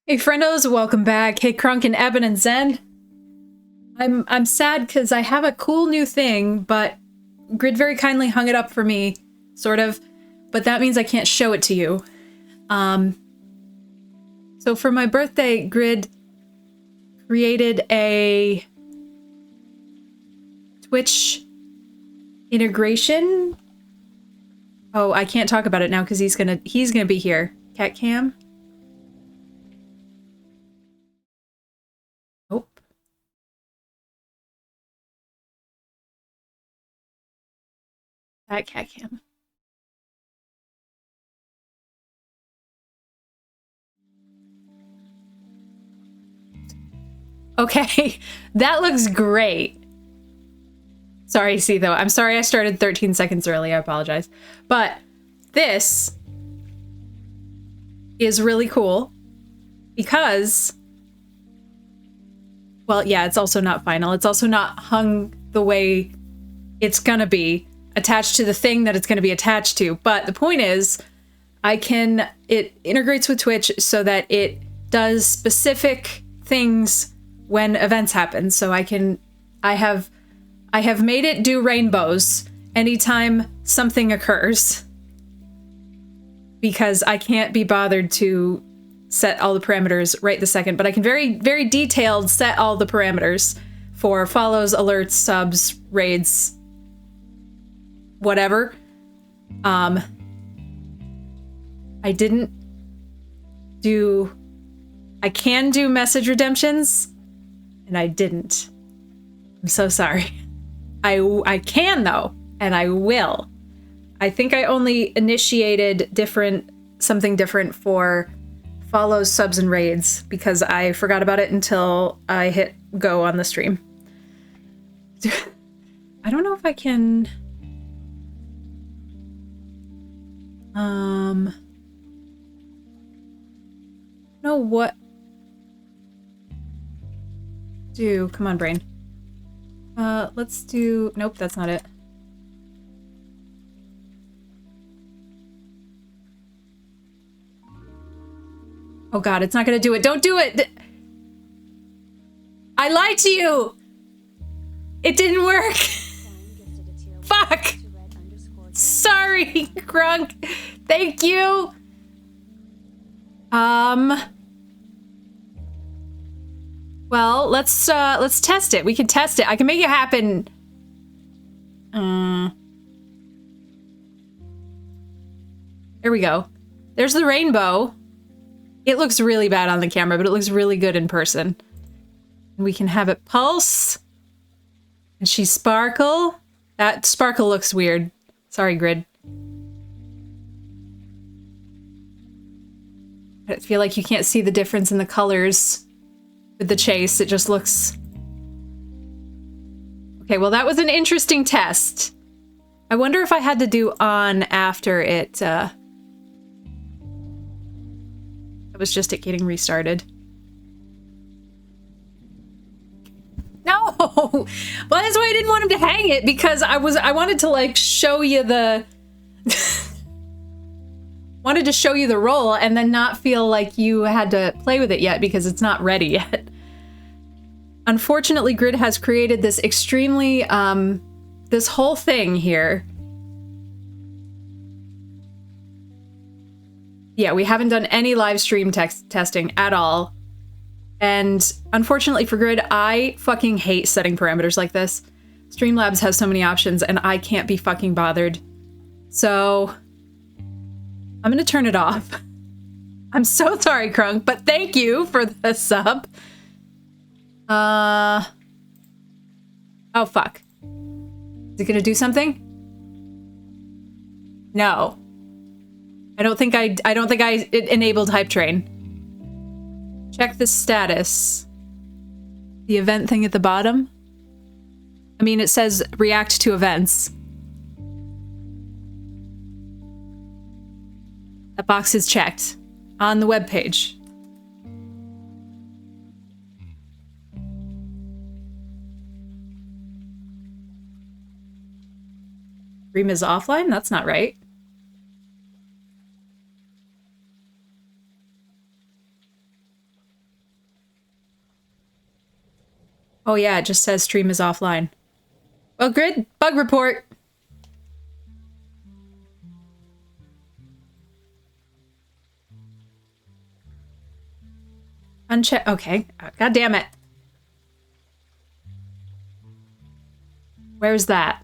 Hey friendos, welcome back. Hey Crunk and Eben and Zen. I'm sad because I have a cool new thing, but Grid very kindly hung it up for me, sort of, but that means I can't show it to you. So for my birthday, Grid created a Twitch integration. Oh, I can't talk about it now because he's gonna be here. Cat cam. Nope. That cat cam. Okay, that looks great. Sorry, see though. I'm sorry I started 13 seconds early. I apologize. But this is really cool because, well, yeah, it's also not final. It's also not hung the way it's gonna be attached to the thing that it's gonna be attached to. But the point is, it integrates with Twitch so that it does specific things when events happen. So I have made it do rainbows anytime something occurs because I can't be bothered to set all the parameters right this second, but I can very, very detailed set all the parameters for follows, alerts, subs, raids, whatever. I can do message redemptions, and I didn't. I'm so sorry. I can though, and I will. I think I only initiated something different for follows, subs, and raids because I forgot about it until I hit go on the stream. I don't know if I can... know what... Come on, brain. Let's do... Nope, that's not it. Oh god, it's not gonna do it. Don't do it! I lied to you! It didn't work! Fuck! Sorry, Grunk! Thank you! Well, let's test it. We can test it. I can make it happen. There we go. There's the rainbow. It looks really bad on the camera, but it looks really good in person. And we can have it pulse. And she sparkle. That sparkle looks weird. Sorry, Grid. I feel like you can't see the difference in the colors with the chase. It just looks... Okay, well, that was an interesting test. I wonder if I had to do on after it, That was just it getting restarted. No! Well, that's why I didn't want him to hang it, because I wanted to, like, show you the... wanted to show you the roll and then not feel like you had to play with it yet because it's not ready yet. Unfortunately, Grid has created this extremely, this whole thing here. Yeah, we haven't done any live stream testing at all. And unfortunately for Grid, I fucking hate setting parameters like this. Streamlabs has so many options and I can't be fucking bothered. So I'm gonna turn it off. I'm so sorry, Crunk, but thank you for the sub. Oh fuck. Is it gonna do something? No. I don't think I enabled Hype Train. Check the status. The event thing at the bottom? I mean, it says react to events. That box is checked on the webpage. Stream is offline? That's not right. Oh yeah, it just says stream is offline. Well, Grid, bug report. Uncheck. Okay. God damn it. Where's that?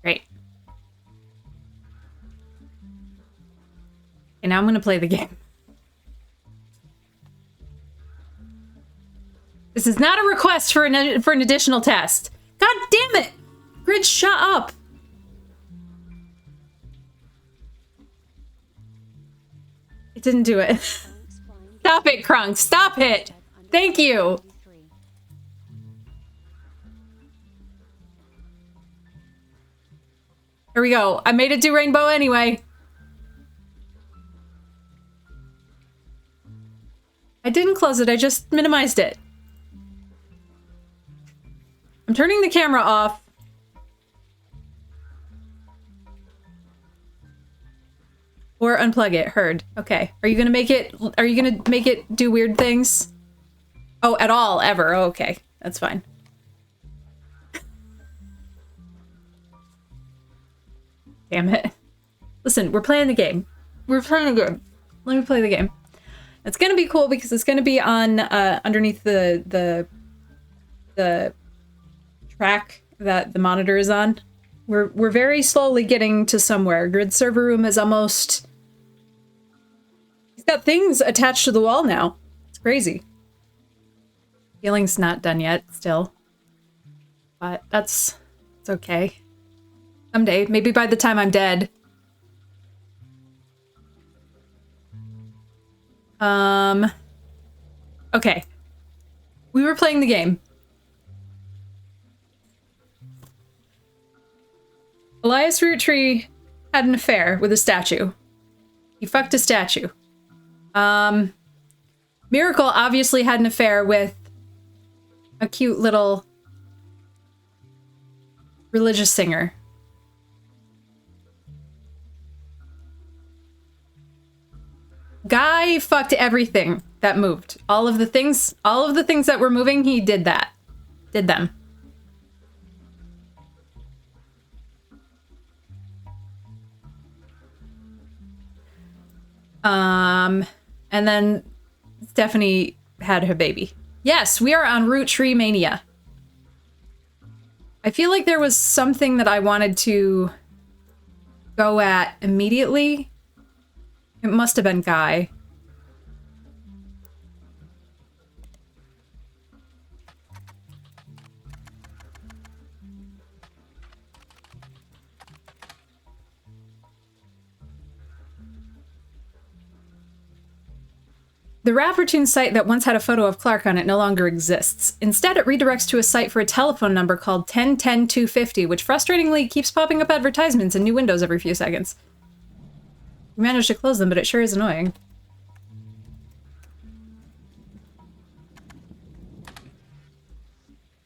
Great. And now I'm gonna play the game. This is not a request for an additional test. God damn it! Grid, shut up! It didn't do it. Stop it, Krunk. Stop it! Thank you! Here we go. I made it do rainbow anyway. I didn't close it, I just minimized it. I'm turning the camera off. Or unplug it, heard. Okay. Are you gonna make it do weird things? Oh, at all, ever. Oh, okay. That's fine. Damn it. Listen, we're playing the game. We're playing the game. Let me play the game. It's gonna be cool because it's gonna be on underneath the track that the monitor is on. We're very slowly getting to somewhere. Grid server room is almost... He's got things attached to the wall now. It's crazy. Healing's not done yet, still. But it's okay. Someday, maybe by the time I'm dead. Okay. We were playing the game. Elias Roottree had an affair with a statue. He fucked a statue. Miracle obviously had an affair with a cute little religious singer. Guy fucked everything that moved. All of the things that were moving, he did that. Did them. And then Stephanie had her baby. Yes, we are on Roottree Mania. I feel like there was something that I wanted to go at immediately. It must have been Guy. The Raffertoon site that once had a photo of Clark on it no longer exists. Instead, it redirects to a site for a telephone number called 1010-250, which frustratingly keeps popping up advertisements in new windows every few seconds. We managed to close them, but it sure is annoying.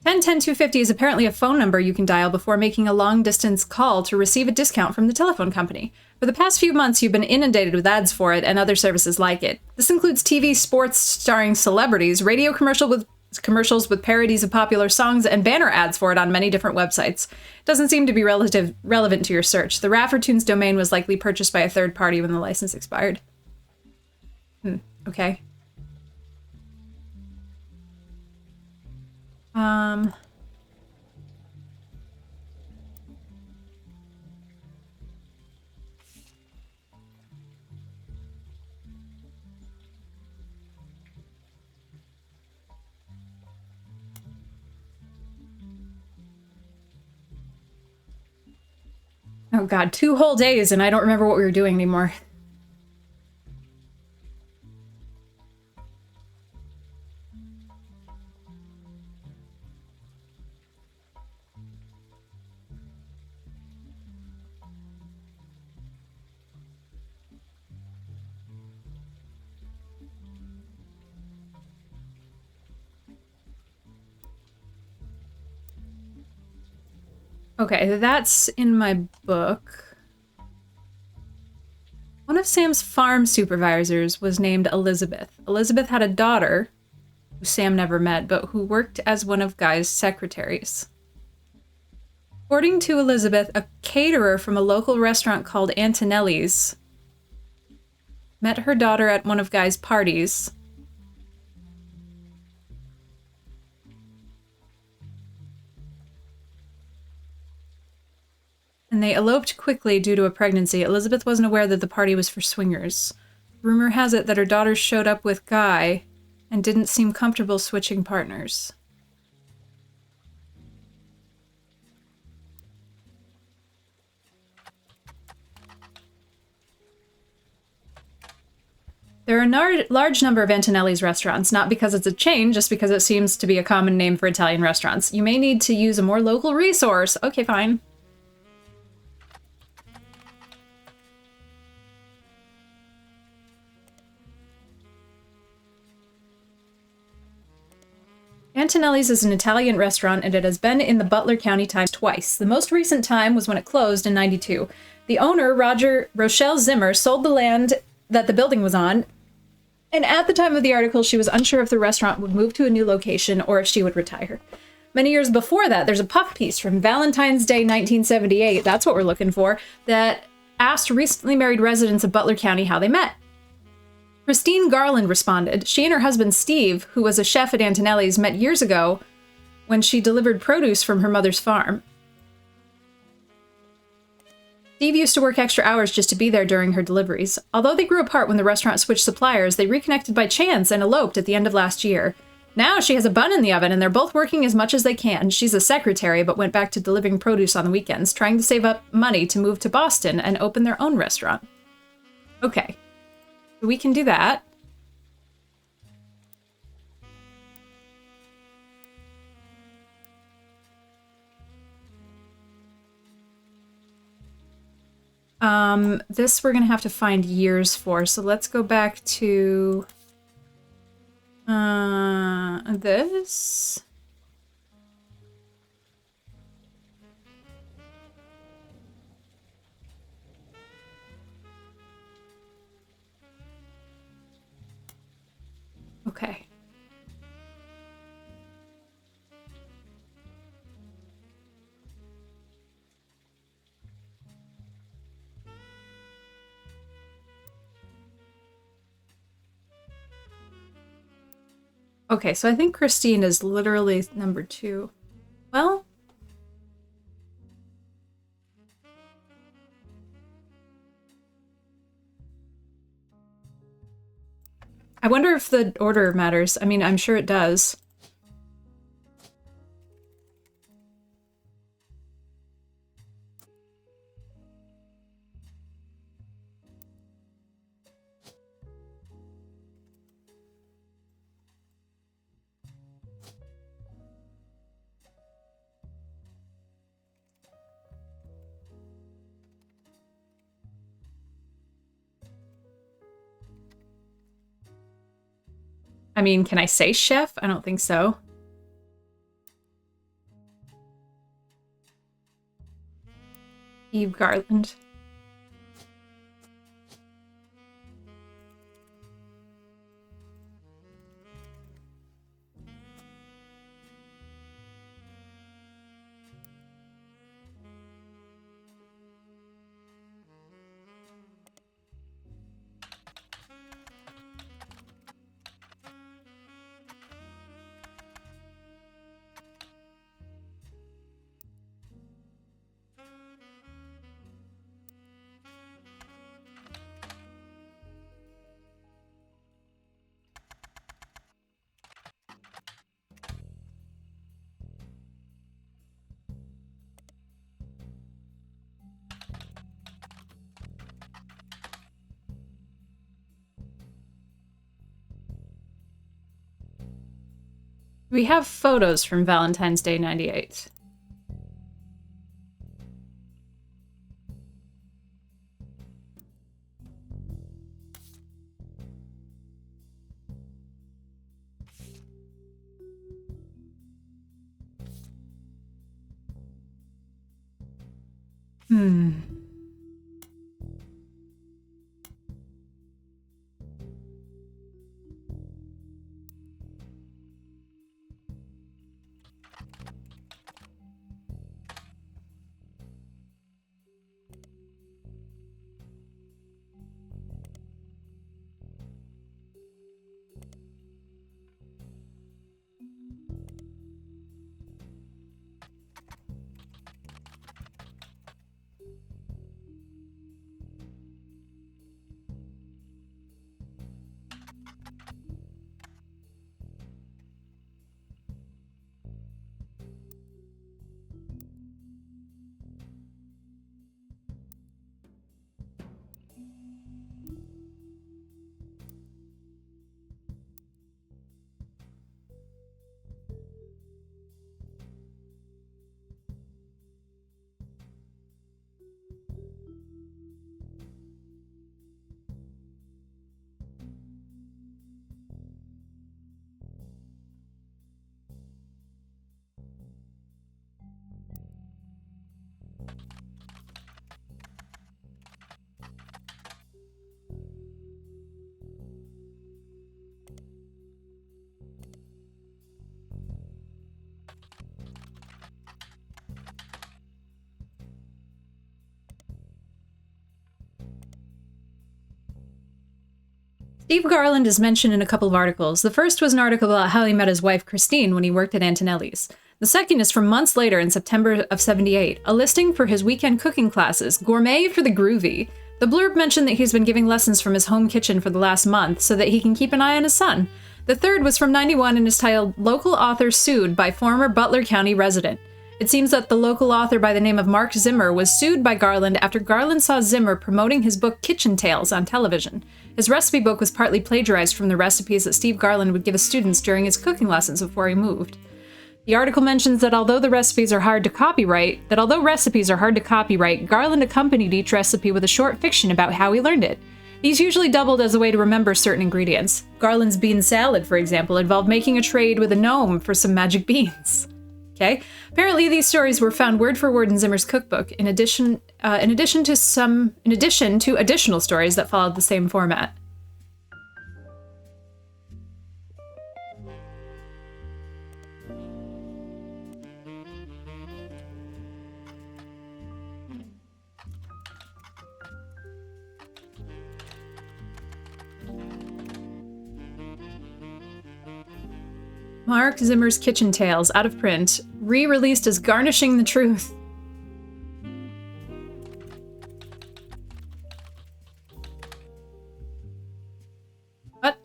$10-10-250 is apparently a phone number you can dial before making a long-distance call to receive a discount from the telephone company. For the past few months, you've been inundated with ads for it and other services like it. This includes TV sports starring celebrities, radio commercials with parodies of popular songs, and banner ads for it on many different websites. It doesn't seem to be relevant to your search. The Raffertoon's domain was likely purchased by a third party when the license expired. Okay. Oh god, 2 whole days and I don't remember what we were doing anymore. Okay, that's in my book. One of Sam's farm supervisors was named Elizabeth. Elizabeth had a daughter, who Sam never met, but who worked as one of Guy's secretaries. According to Elizabeth, a caterer from a local restaurant called Antonelli's met her daughter at one of Guy's parties. And they eloped quickly due to a pregnancy. Elizabeth wasn't aware that the party was for swingers. Rumor has it that her daughter showed up with Guy and didn't seem comfortable switching partners. There are a large number of Antonelli's restaurants, not because it's a chain, just because it seems to be a common name for Italian restaurants. You may need to use a more local resource. Okay, fine. Antonelli's is an Italian restaurant, and it has been in the Butler County Times twice. The most recent time was when it closed in '92. The owner, Rochelle Zimmer, sold the land that the building was on, and at the time of the article, she was unsure if the restaurant would move to a new location or if she would retire. Many years before that, there's a puff piece from Valentine's Day 1978, that's what we're looking for, that asked recently married residents of Butler County how they met. Christine Garland responded. She and her husband Steve, who was a chef at Antonelli's, met years ago when she delivered produce from her mother's farm. Steve used to work extra hours just to be there during her deliveries. Although they grew apart when the restaurant switched suppliers, they reconnected by chance and eloped at the end of last year. Now she has a bun in the oven and they're both working as much as they can. She's a secretary but went back to delivering produce on the weekends, trying to save up money to move to Boston and open their own restaurant. Okay. We can do that. This we're gonna have to find years for, so let's go back to this. Okay. Okay, so I think Christine is literally number 2. Well, I wonder if the order matters. I mean, I'm sure it does. I mean, can I say chef? I don't think so. Eve Garland. We have photos from Valentine's Day 98. Steve Garland is mentioned in a couple of articles. The first was an article about how he met his wife, Christine, when he worked at Antonelli's. The second is from months later in September of '78, a listing for his weekend cooking classes, Gourmet for the Groovy. The blurb mentioned that he's been giving lessons from his home kitchen for the last month so that he can keep an eye on his son. The third was from '91 and is titled Local Author Sued by Former Butler County Resident. It seems that the local author by the name of Mark Zimmer was sued by Garland after Garland saw Zimmer promoting his book Kitchen Tales on television. His recipe book was partly plagiarized from the recipes that Steve Garland would give his students during his cooking lessons before he moved. The article mentions that although recipes are hard to copyright, Garland accompanied each recipe with a short fiction about how he learned it. These usually doubled as a way to remember certain ingredients. Garland's bean salad, for example, involved making a trade with a gnome for some magic beans. Okay? Apparently, these stories were found word for word in Zimmer's cookbook, in addition to additional stories that followed the same format. Mark Zimmer's Kitchen Tales, out of print, re-released as Garnishing the Truth. What?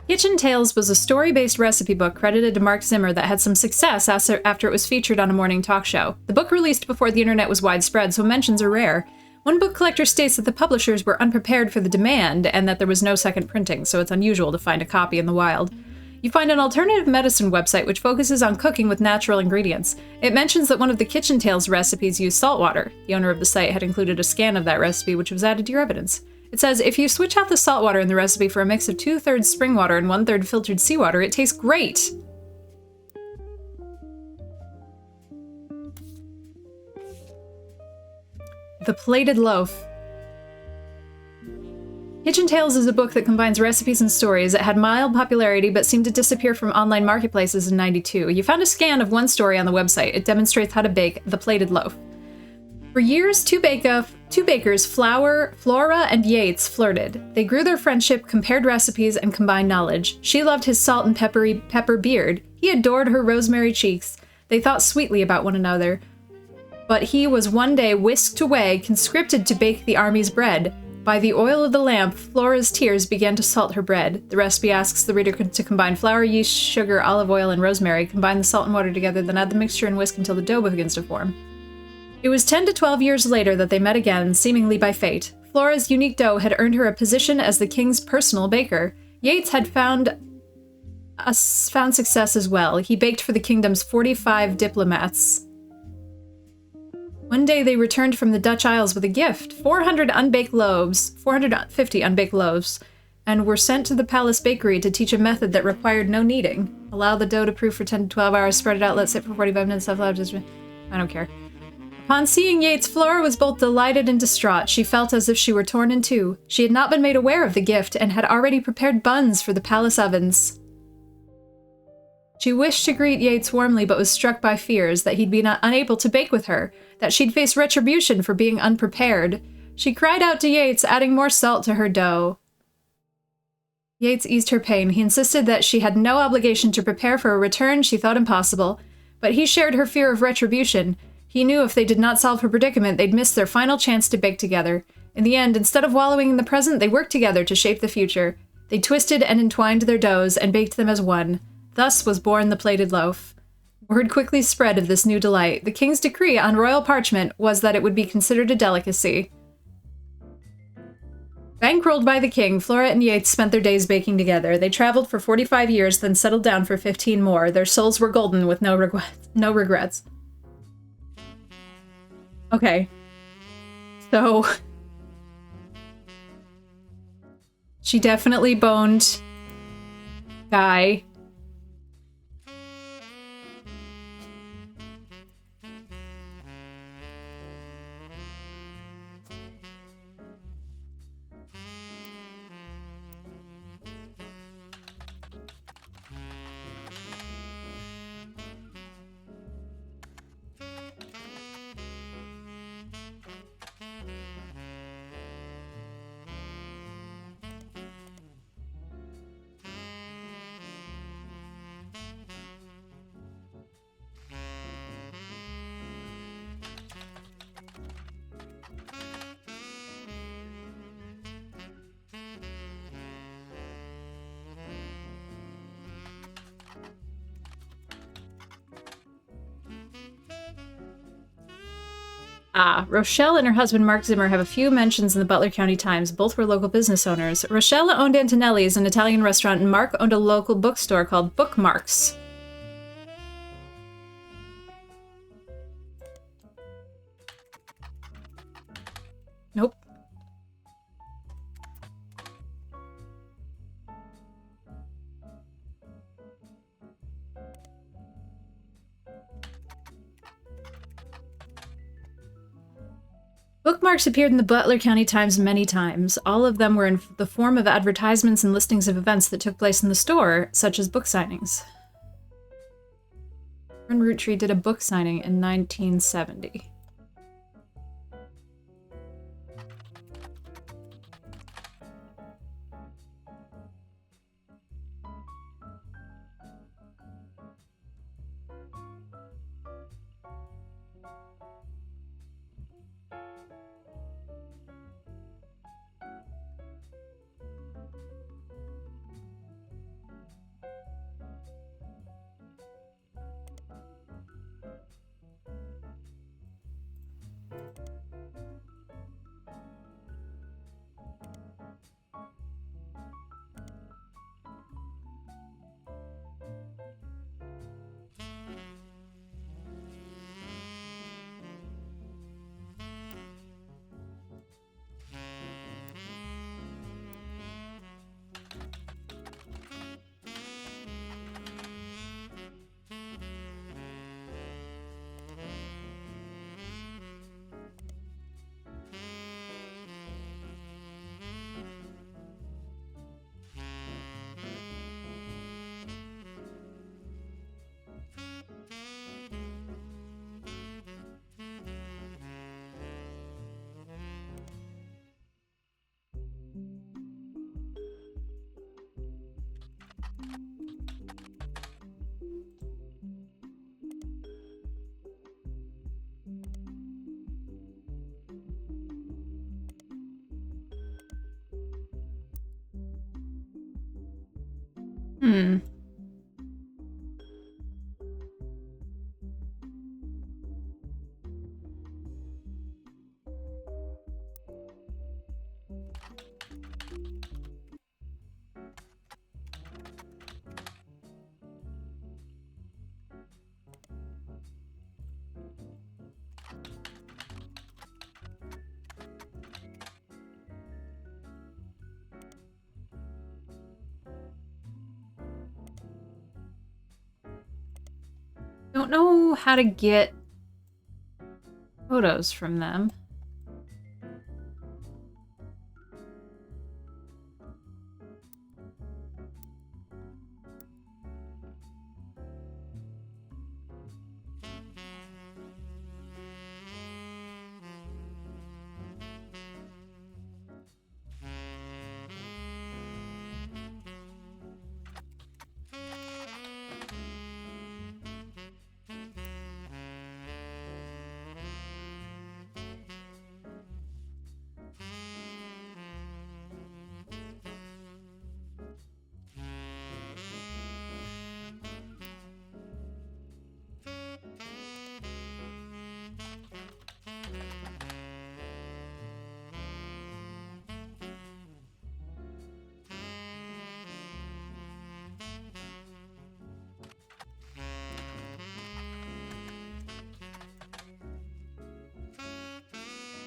Kitchen Tales was a story-based recipe book credited to Mark Zimmer that had some success after it was featured on a morning talk show. The book released before the internet was widespread, so mentions are rare. One book collector states that the publishers were unprepared for the demand and that there was no second printing, so it's unusual to find a copy in the wild. You find an alternative medicine website which focuses on cooking with natural ingredients. It mentions that one of the Kitchen Tales recipes used salt water. The owner of the site had included a scan of that recipe, which was added to your evidence. It says, if you switch out the salt water in the recipe for a mix of 2/3 spring water and 1/3 filtered seawater, it tastes great! The Plated Loaf. Kitchen Tales is a book that combines recipes and stories. It had mild popularity but seemed to disappear from online marketplaces in '92. You found a scan of one story on the website. It demonstrates how to bake the plated loaf. For years, two bakers, Flora and Yates, flirted. They grew their friendship, compared recipes, and combined knowledge. She loved his salt and pepper beard. He adored her rosemary cheeks. They thought sweetly about one another. But he was one day whisked away, conscripted to bake the army's bread. By the oil of the lamp, Flora's tears began to salt her bread. The recipe asks the reader to combine flour, yeast, sugar, olive oil, and rosemary. Combine the salt and water together, then add the mixture and whisk until the dough begins to form. It was 10 to 12 years later that they met again, seemingly by fate. Flora's unique dough had earned her a position as the king's personal baker. Yates had found success as well. He baked for the kingdom's 45 diplomats. One day they returned from the Dutch Isles with a gift, 450 unbaked loaves, and were sent to the palace bakery to teach a method that required no kneading. Allow the dough to proof for 10 to 12 hours, spread it out, let it sit for 45 minutes, I don't care. Upon seeing Yates, Flora was both delighted and distraught. She felt as if she were torn in two. She had not been made aware of the gift and had already prepared buns for the palace ovens. She wished to greet Yates warmly, but was struck by fears that he'd be unable to bake with her, that she'd face retribution for being unprepared. She cried out to Yates, adding more salt to her dough. Yates eased her pain. He insisted that she had no obligation to prepare for a return she thought impossible, but he shared her fear of retribution. He knew if they did not solve her predicament, they'd miss their final chance to bake together. In the end, instead of wallowing in the present, they worked together to shape the future. They twisted and entwined their doughs and baked them as one. Thus was born the plated loaf. Word quickly spread of this new delight. The king's decree on royal parchment was that it would be considered a delicacy. Bankrolled by the king, Flora and Yates spent their days baking together. They traveled for 45 years, then settled down for 15 more. Their souls were golden with no regrets. Okay. So... she definitely boned Guy. Rochelle and her husband Mark Zimmer have a few mentions in the Butler County Times. Both were local business owners. Rochelle owned Antonelli's, an Italian restaurant, and Mark owned a local bookstore called Bookmarks. Nope. Bookmarks appeared in the Butler County Times many times. All of them were in the form of advertisements and listings of events that took place in the store, such as book signings. Roottrees did a book signing in 1970. Hmm. Don't know how to get photos from them.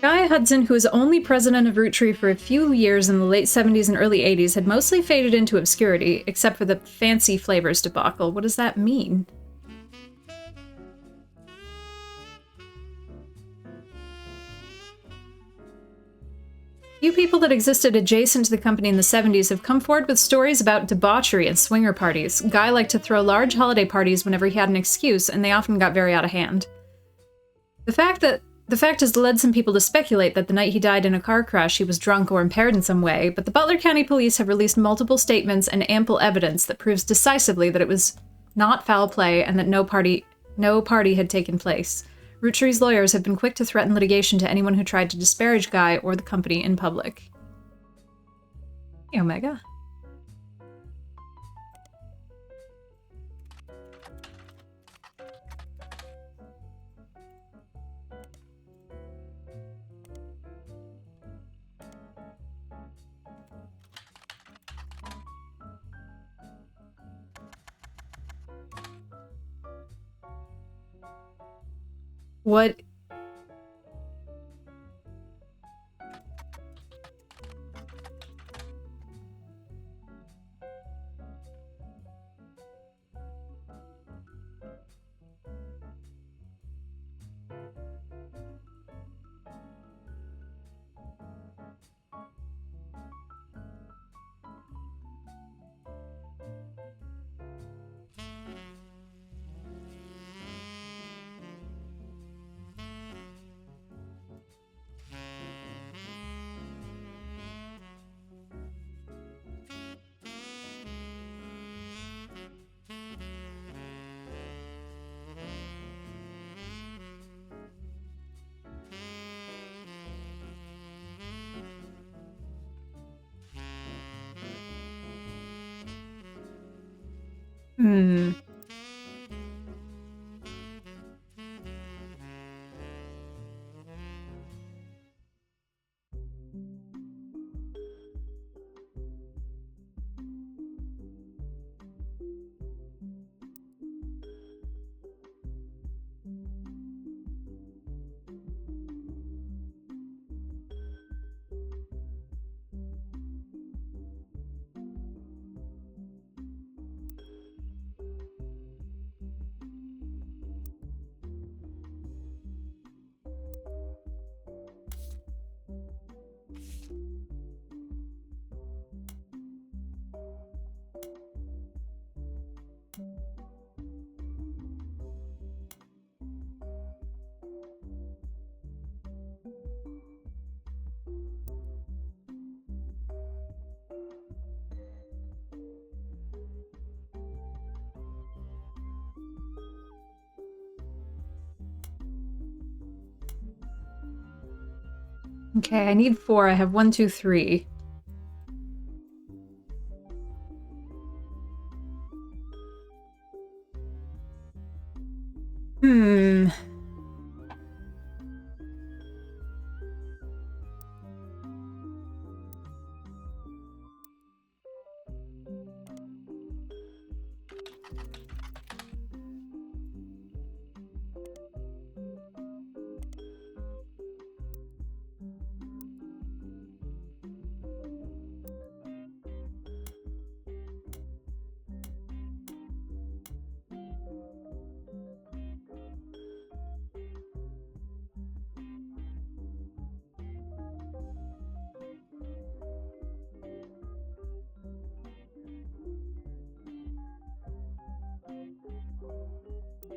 Guy Hudson, who was only president of Roottrees for a few years in the late 70s and early 80s, had mostly faded into obscurity, except for the fancy flavors debacle. What does that mean? Few people that existed adjacent to the company in the 70s have come forward with stories about debauchery and swinger parties. Guy liked to throw large holiday parties whenever he had an excuse, and they often got very out of hand. The fact has led some people to speculate that the night he died in a car crash he was drunk or impaired in some way, but the Butler County Police have released multiple statements and ample evidence that proves decisively that it was not foul play and that no party had taken place. Roottrees lawyers have been quick to threaten litigation to anyone who tried to disparage Guy or the company in public. Hey, Omega. What? Hmm. Okay, I need 4. I have 1, 2, 3. Hmm.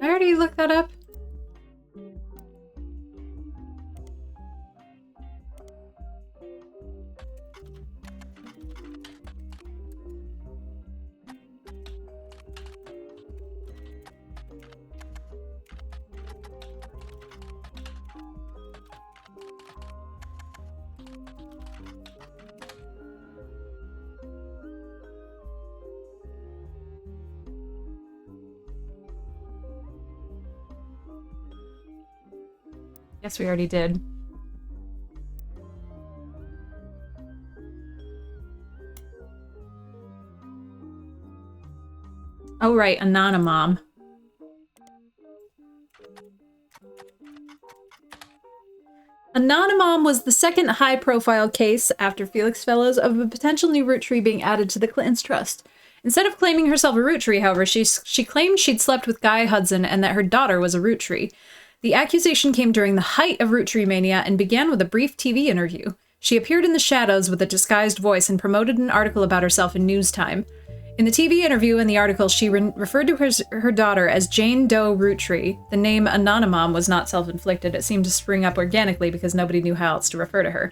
I already looked that up. Yes, we already did. Oh, right, Anonymom. Anonymom was the second high-profile case after Felix Fellows of a potential new root tree being added to the Clintons' trust. Instead of claiming herself a root tree, however, she claimed she'd slept with Guy Hudson and that her daughter was a root tree. The accusation came during the height of root tree mania and began with a brief TV interview. She appeared in the shadows with a disguised voice and promoted an article about herself in News Time. In the TV interview and the article, she referred to her daughter as Jane Doe Rootree. The name Anonymom was not self-inflicted. It seemed to spring up organically because nobody knew how else to refer to her.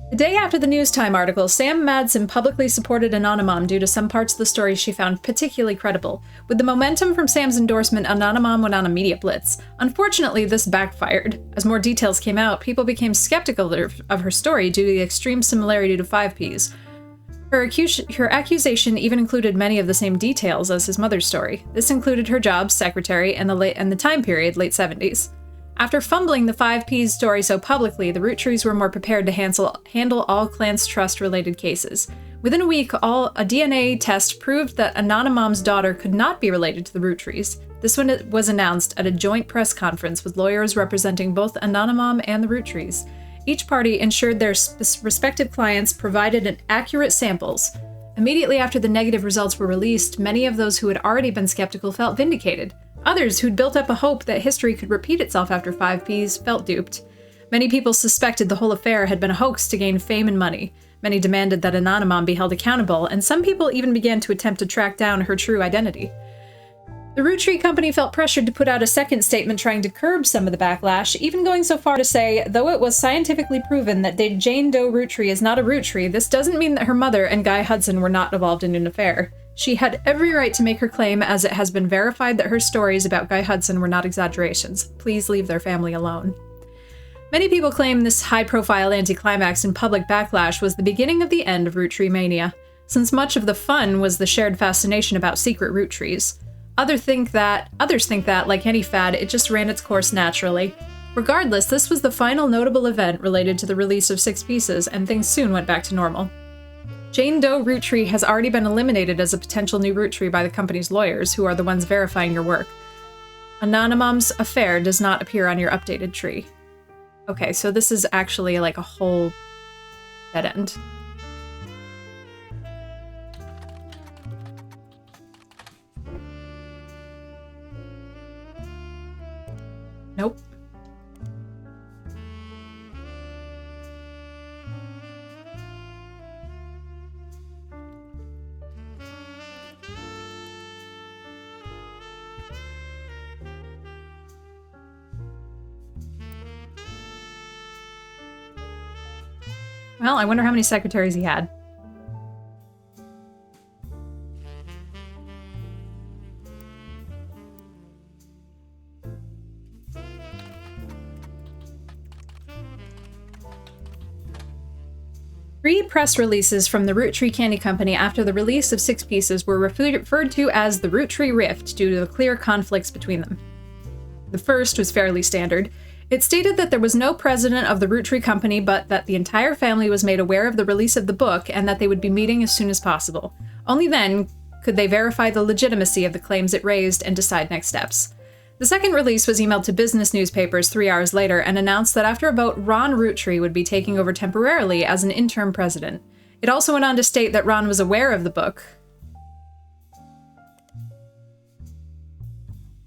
The day after the News Time article, Sam Madsen publicly supported Anonymom due to some parts of the story she found particularly credible. With the momentum from Sam's endorsement, Anonymom went on a media blitz. Unfortunately, this backfired. As more details came out, people became skeptical of her story due to the extreme similarity to 5Ps. Her accusation even included many of the same details as his mother's story. This included her job, secretary, and the time period, late 70s. After fumbling the 5Ps story so publicly, the Roottrees were more prepared to handle all Clans Trust-related cases. Within a week, a DNA test proved that Anonymom's daughter could not be related to the Roottrees. This one was announced at a joint press conference with lawyers representing both Anonymom and the Roottrees. Each party ensured their respective clients provided accurate samples. Immediately after the negative results were released, many of those who had already been skeptical felt vindicated. Others, who'd built up a hope that history could repeat itself after 5Ps, felt duped. Many people suspected the whole affair had been a hoax to gain fame and money. Many demanded that Anonymom be held accountable, and some people even began to attempt to track down her true identity. The Roottrees Company felt pressured to put out a second statement trying to curb some of the backlash, even going so far to say, though it was scientifically proven that Jane Doe Rootree is not a Rootree, this doesn't mean that her mother and Guy Hudson were not involved in an affair. She had every right to make her claim, as it has been verified that her stories about Guy Hudson were not exaggerations. Please leave their family alone. Many people claim this high-profile anticlimax and public backlash was the beginning of the end of root tree mania, since much of the fun was the shared fascination about secret root trees. Others think that, like any fad, it just ran its course naturally. Regardless, this was the final notable event related to the release of 6 Pieces, and things soon went back to normal. Jane Doe Rootree has already been eliminated as a potential new root tree by the company's lawyers, who are the ones verifying your work. Anonymom's affair does not appear on your updated tree. Okay, so this is actually like a whole dead end. Nope. Well, I wonder how many secretaries he had. Three press releases from the Roottrees Candy Company after the release of 6 Pieces were referred to as the Roottrees Rift due to the clear conflicts between them. The first was fairly standard. It stated that there was no president of the Roottrees Company, but that the entire family was made aware of the release of the book and that they would be meeting as soon as possible. Only then could they verify the legitimacy of the claims it raised and decide next steps. The second release was emailed to business newspapers 3 hours later and announced that after a vote, Ron Rootree would be taking over temporarily as an interim president. It also went on to state that Ron was aware of the book,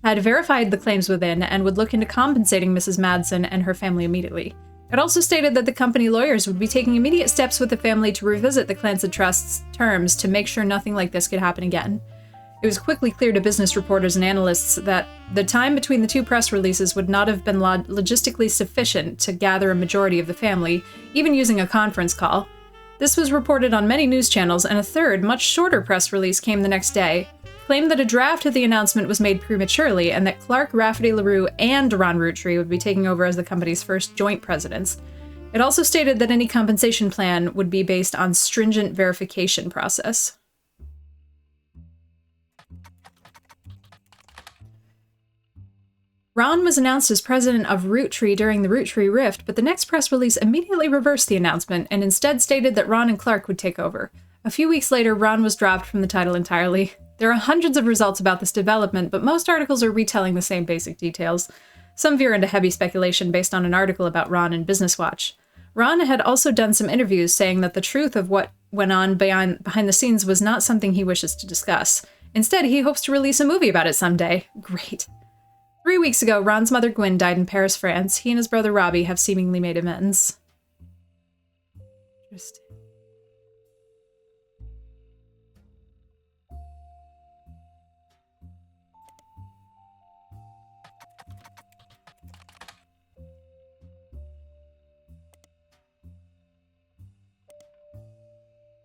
had verified the claims within, and would look into compensating Mrs. Madsen and her family immediately. It also stated that the company lawyers would be taking immediate steps with the family to revisit the Clans of Trust's terms to make sure nothing like this could happen again. It was quickly clear to business reporters and analysts that the time between the two press releases would not have been logistically sufficient to gather a majority of the family, even using a conference call. This was reported on many news channels, and a third, much shorter press release came the next day, claimed that a draft of the announcement was made prematurely and that Clark, Rafferty LaRue, and Ron Rootree would be taking over as the company's first joint presidents. It also stated that any compensation plan would be based on stringent verification process. Ron was announced as president of Roottree during the Rootree Rift, but the next press release immediately reversed the announcement and instead stated that Ron and Clark would take over. A few weeks later, Ron was dropped from the title entirely. There are hundreds of results about this development, but most articles are retelling the same basic details. Some veer into heavy speculation based on an article about Ron in Business Watch. Ron had also done some interviews saying that the truth of what went on behind the scenes was not something he wishes to discuss. Instead, he hopes to release a movie about it someday. Great. 3 weeks ago, Ron's mother Gwen died in Paris, France. He and his brother Robbie have seemingly made amends. Interesting.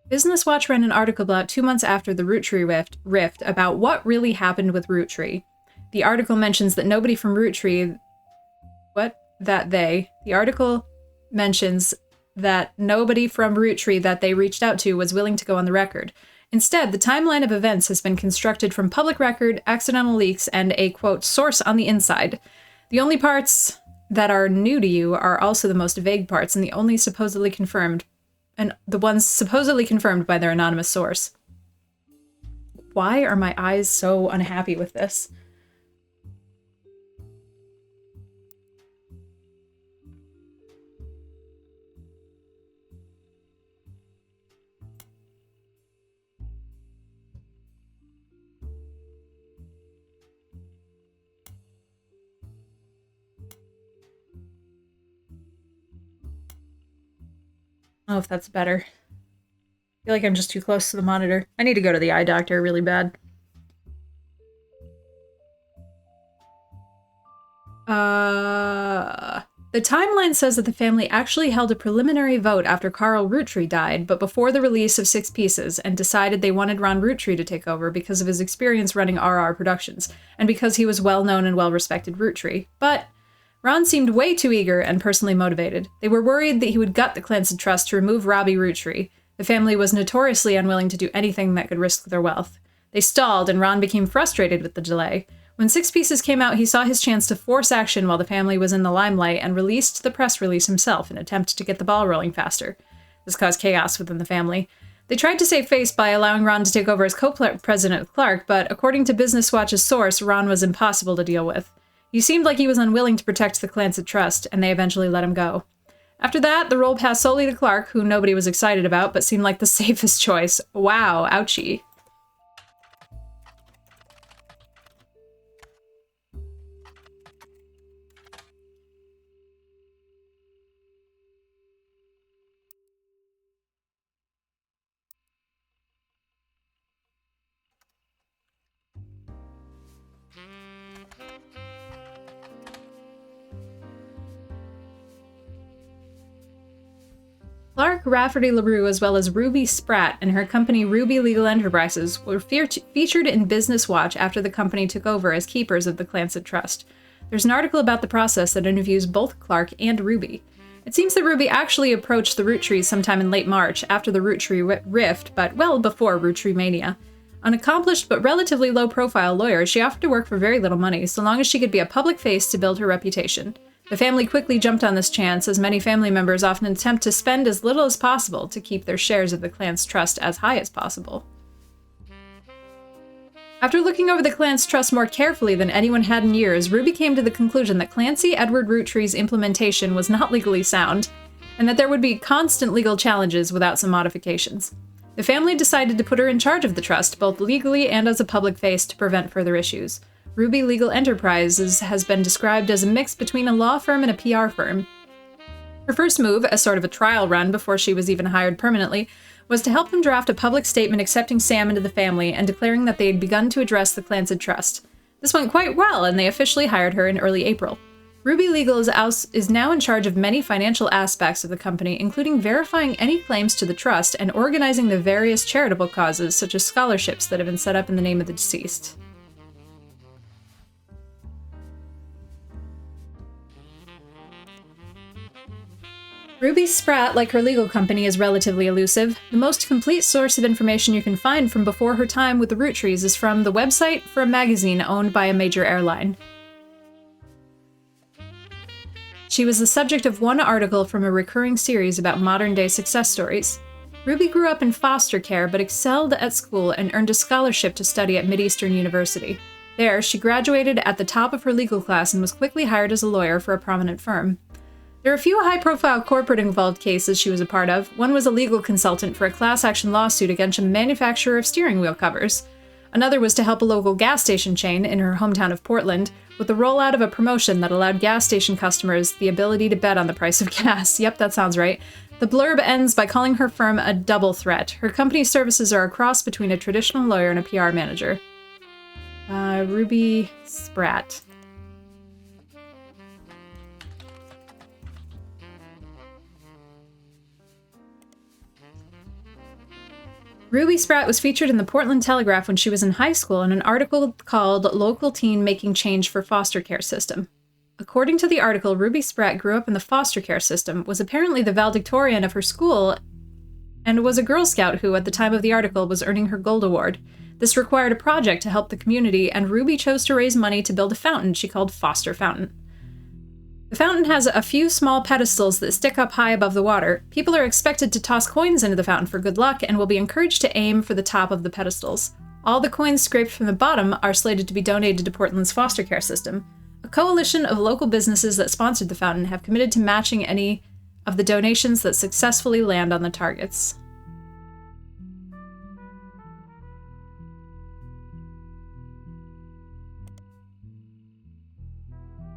Business Watch ran an article about 2 months after the Rootree rift about what really happened with Rootree. The article mentions that nobody from Rootree... The article mentions that nobody from Rootree that they reached out to was willing to go on the record. Instead, the timeline of events has been constructed from public record, accidental leaks, and a, quote, source on the inside. The only parts that are new to you are also the most vague parts, and the ones supposedly confirmed by their anonymous source. Why are my eyes so unhappy with this? I don't know if that's better. I feel like I'm just too close to the monitor. I need to go to the eye doctor really bad. The timeline says that the family actually held a preliminary vote after Carl Rootree died, but before the release of 6 Pieces, and decided they wanted Ron Rootree to take over because of his experience running RR Productions, and because he was well-known and well-respected Rootree. But Ron seemed way too eager and personally motivated. They were worried that he would gut the Clancy Trust to remove Robbie Rootree. The family was notoriously unwilling to do anything that could risk their wealth. They stalled, and Ron became frustrated with the delay. When 6 Pieces came out, he saw his chance to force action while the family was in the limelight and released the press release himself in an attempt to get the ball rolling faster. This caused chaos within the family. They tried to save face by allowing Ron to take over as co-president with Clark, but according to Business Watch's source, Ron was impossible to deal with. He seemed like he was unwilling to protect the Clancy Trust, and they eventually let him go. After that, the role passed solely to Clark, who nobody was excited about, but seemed like the safest choice. Wow, ouchie. Clark, Rafferty LaRue, as well as Ruby Spratt and her company Ruby Legal Enterprises were featured in Business Watch after the company took over as keepers of the Clancy Trust. There's an article about the process that interviews both Clark and Ruby. It seems that Ruby actually approached the Roottrees sometime in late March after the Rootree Rift, but well before Rootree Mania. An accomplished but relatively low-profile lawyer, she offered to work for very little money, so long as she could be a public face to build her reputation. The family quickly jumped on this chance, as many family members often attempt to spend as little as possible to keep their shares of the Clancy Trust as high as possible. After looking over the Clancy Trust more carefully than anyone had in years, Ruby came to the conclusion that Clancy Edward Rootree's implementation was not legally sound, and that there would be constant legal challenges without some modifications. The family decided to put her in charge of the trust, both legally and as a public face, to prevent further issues. Ruby Legal Enterprises has been described as a mix between a law firm and a PR firm. Her first move, as sort of a trial run before she was even hired permanently, was to help them draft a public statement accepting Sam into the family and declaring that they had begun to address the Clancy Trust. This went quite well, and they officially hired her in early April. Ruby Legal is now in charge of many financial aspects of the company, including verifying any claims to the trust and organizing the various charitable causes, such as scholarships that have been set up in the name of the deceased. Ruby Spratt, like her legal company, is relatively elusive. The most complete source of information you can find from before her time with the Roottrees is from the website for a magazine owned by a major airline. She was the subject of one article from a recurring series about modern-day success stories. Ruby grew up in foster care but excelled at school and earned a scholarship to study at Mideastern University. There, she graduated at the top of her legal class and was quickly hired as a lawyer for a prominent firm. There are a few high-profile corporate-involved cases she was a part of. One was a legal consultant for a class-action lawsuit against a manufacturer of steering wheel covers. Another was to help a local gas station chain in her hometown of Portland with the rollout of a promotion that allowed gas station customers the ability to bet on the price of gas. Yep, that sounds right. The blurb ends by calling her firm a double threat. Her company's services are a cross between a traditional lawyer and a PR manager. Ruby Spratt. Ruby Spratt was featured in the Portland Telegraph when she was in high school in an article called Local Teen Making Change for Foster Care System. According to the article, Ruby Spratt grew up in the foster care system, was apparently the valedictorian of her school, and was a Girl Scout who, at the time of the article, was earning her Gold Award. This required a project to help the community, and Ruby chose to raise money to build a fountain she called Foster Fountain. The fountain has a few small pedestals that stick up high above the water. People are expected to toss coins into the fountain for good luck and will be encouraged to aim for the top of the pedestals. All the coins scraped from the bottom are slated to be donated to Portland's foster care system. A coalition of local businesses that sponsored the fountain have committed to matching any of the donations that successfully land on the targets.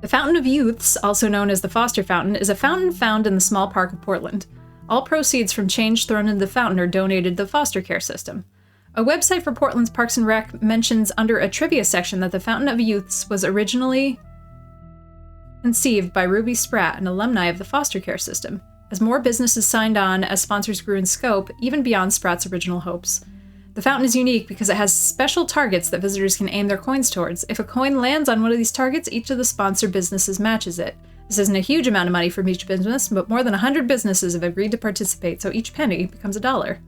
The Fountain of Youths, also known as the Foster Fountain, is a fountain found in the small park of Portland. All proceeds from change thrown into the fountain are donated to the foster care system. A website for Portland's Parks and Rec mentions under a trivia section that the Fountain of Youths was originally conceived by Ruby Spratt, an alumni of the foster care system. As more businesses signed on, as sponsors grew in scope, even beyond Spratt's original hopes. The fountain is unique because it has special targets that visitors can aim their coins towards. If a coin lands on one of these targets, each of the sponsor businesses matches it. This isn't a huge amount of money from each business, but more than 100 businesses have agreed to participate, so each penny becomes $1.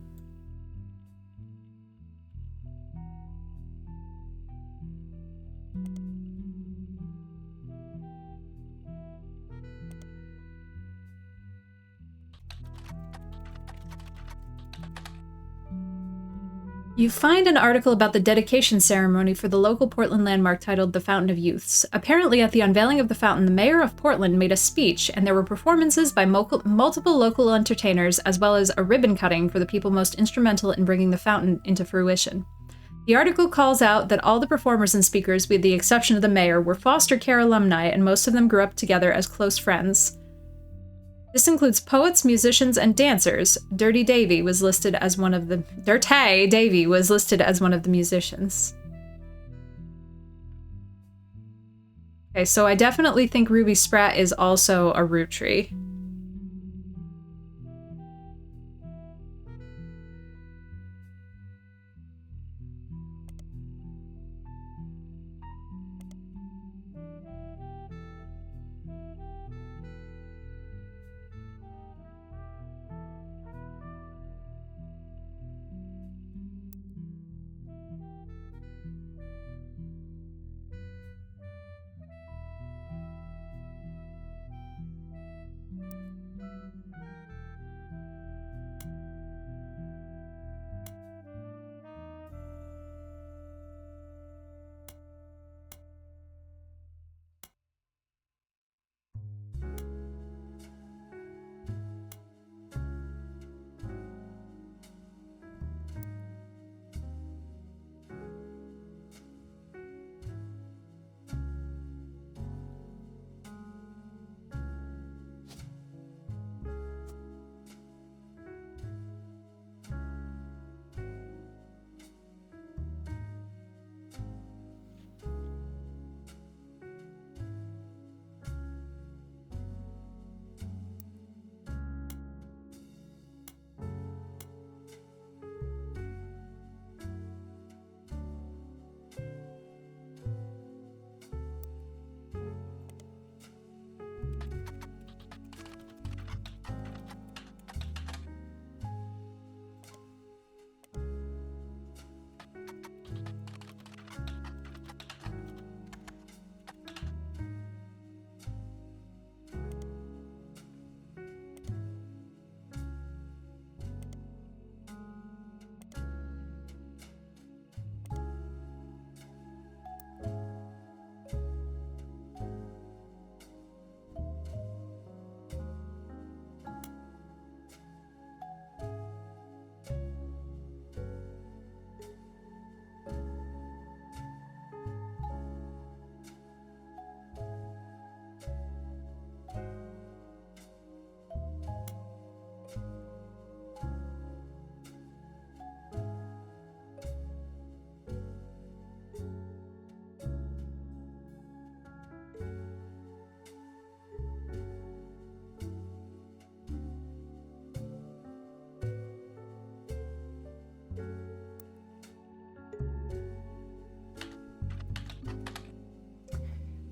You find an article about the dedication ceremony for the local Portland landmark titled The Fountain of Youths. Apparently, at the unveiling of the fountain, the mayor of Portland made a speech, and there were performances by multiple local entertainers, as well as a ribbon cutting for the people most instrumental in bringing the fountain into fruition. The article calls out that all the performers and speakers, with the exception of the mayor, were foster care alumni, and most of them grew up together as close friends. This includes poets, musicians, and dancers. Dirty Davy was listed as one of the musicians. Okay, so I definitely think Ruby Spratt is also a Roottrie.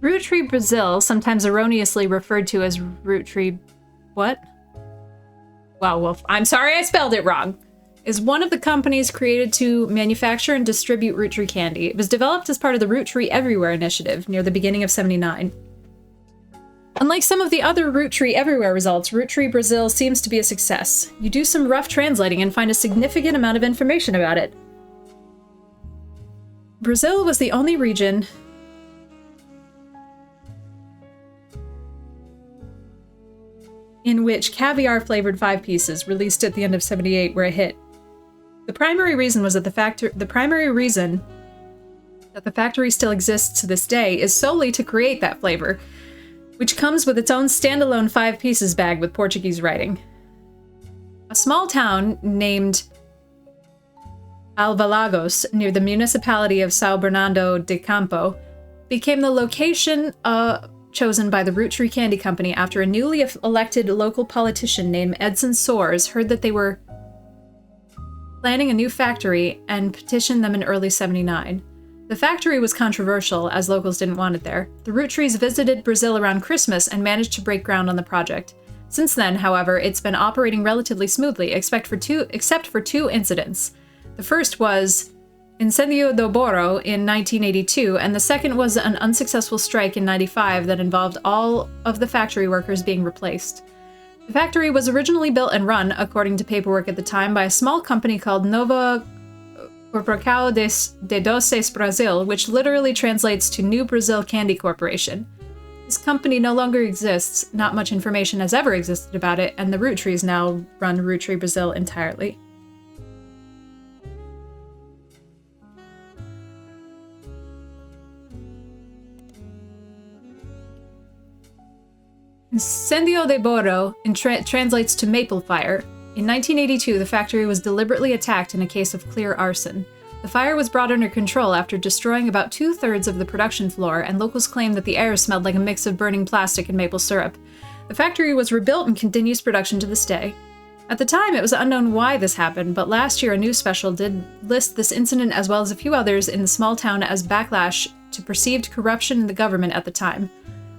Roottrees Brazil, sometimes erroneously referred to as Roottrees... What? Well, I'm sorry I spelled it wrong. Is one of the companies created to manufacture and distribute root tree candy. It was developed as part of the Root Tree Everywhere initiative near the beginning of '79. Unlike some of the other Root Tree Everywhere results, Roottrees Brazil seems to be a success. You do some rough translating and find a significant amount of information about it. Brazil was the only region in which caviar-flavored 5 pieces, released at the end of '78, were a hit. The primary reason that the factory still exists to this day is solely to create that flavor, which comes with its own standalone 5 pieces bag with Portuguese writing. A small town named Alvalagos, near the municipality of São Bernardo de Campo, became the location chosen by the Root Tree Candy Company after a newly elected local politician named Edson Soares heard that they were planning a new factory and petitioned them in early '79. The factory was controversial, as locals didn't want it there. The Roottrees visited Brazil around Christmas and managed to break ground on the project. Since then, however, it's been operating relatively smoothly, except for two incidents. The first was Incendio do Boro in 1982, and the second was an unsuccessful strike in '95 that involved all of the factory workers being replaced. The factory was originally built and run, according to paperwork at the time, by a small company called Nova Corporação de Doces Brasil, which literally translates to New Brazil Candy Corporation. This company no longer exists, not much information has ever existed about it, and the Roottrees now run Roottrees Brazil entirely. Incendio de Boro translates to maple fire. In 1982, the factory was deliberately attacked in a case of clear arson. The fire was brought under control after destroying about 2/3 of the production floor, and locals claimed that the air smelled like a mix of burning plastic and maple syrup. The factory was rebuilt and continues production to this day. At the time, it was unknown why this happened, but last year a news special did list this incident as well as a few others in the small town as backlash to perceived corruption in the government at the time.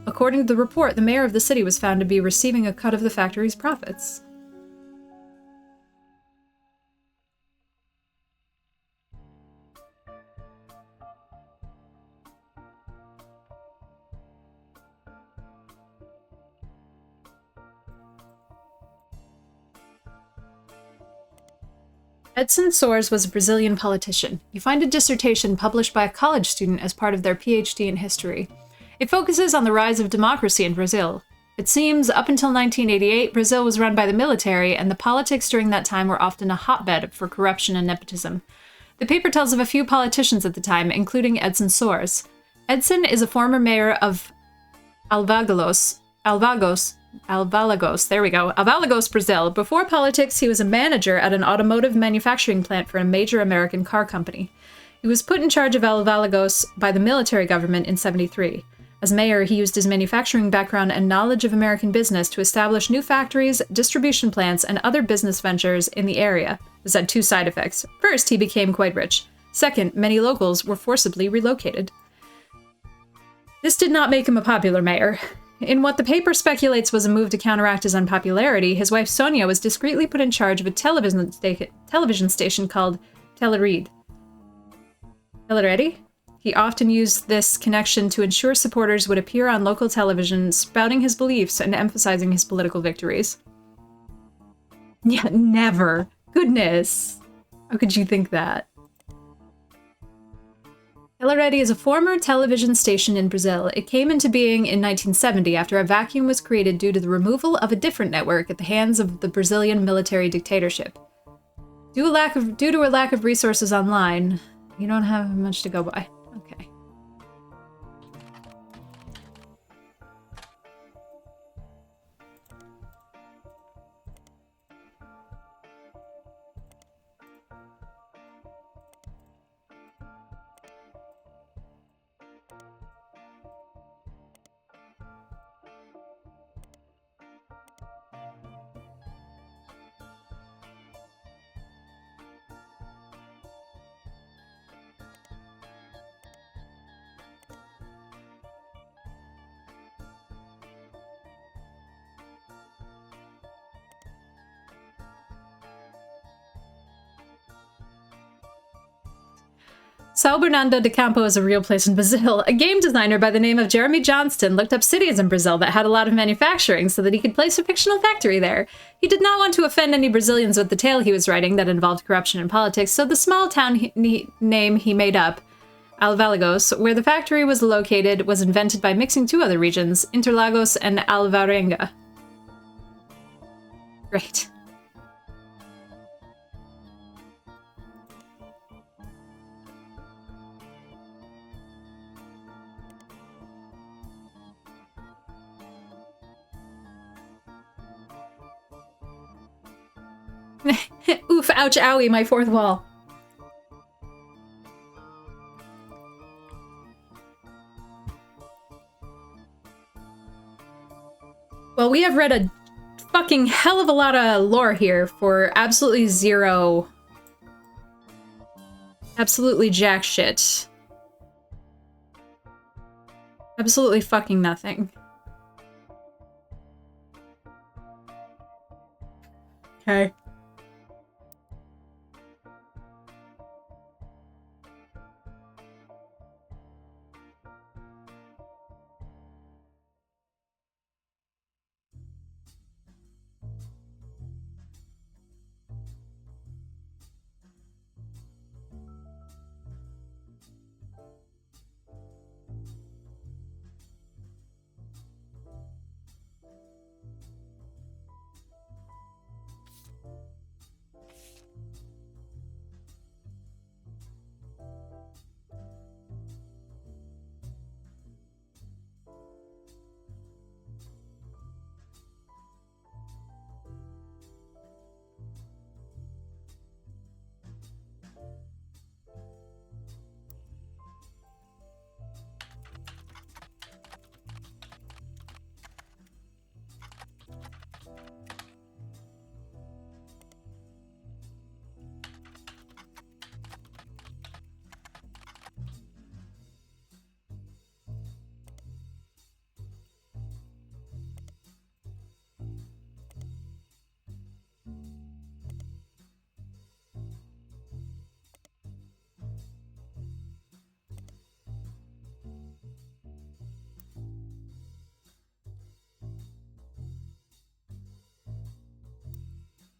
According to the report, the mayor of the city was found to be receiving a cut of the factory's profits. Edson Soares was a Brazilian politician. You find a dissertation published by a college student as part of their PhD in history. It focuses on the rise of democracy in Brazil. It seems, up until 1988, Brazil was run by the military, and the politics during that time were often a hotbed for corruption and nepotism. The paper tells of a few politicians at the time, including Edson Soares. Edson is a former mayor of Alvalagos, Brazil. Before politics, he was a manager at an automotive manufacturing plant for a major American car company. He was put in charge of Alvalagos by the military government in '73. As mayor, he used his manufacturing background and knowledge of American business to establish new factories, distribution plants, and other business ventures in the area. This had 2 side effects. First, he became quite rich. Second, many locals were forcibly relocated. This did not make him a popular mayor. In what the paper speculates was a move to counteract his unpopularity, his wife Sonia was discreetly put in charge of a television station called Telerede. He often used this connection to ensure supporters would appear on local television, spouting his beliefs and emphasizing his political victories. Yeah, never. Goodness. How could you think that? Telerede is a former television station in Brazil. It came into being in 1970 after a vacuum was created due to the removal of a different network at the hands of the Brazilian military dictatorship. Due to a lack of resources online, you don't have much to go by. Okay. Sao Bernardo de Campo is a real place in Brazil. A game designer by the name of Jeremy Johnston looked up cities in Brazil that had a lot of manufacturing so that he could place a fictional factory there. He did not want to offend any Brazilians with the tale he was writing that involved corruption and politics, so the small town name he made up, Alvalagos, where the factory was located, was invented by mixing two other regions, Interlagos and Alvarenga. Great. Oof, ouch, owie, my fourth wall. Well, we have read a fucking hell of a lot of lore here for absolutely zero... Absolutely jack shit. Absolutely fucking nothing. Okay.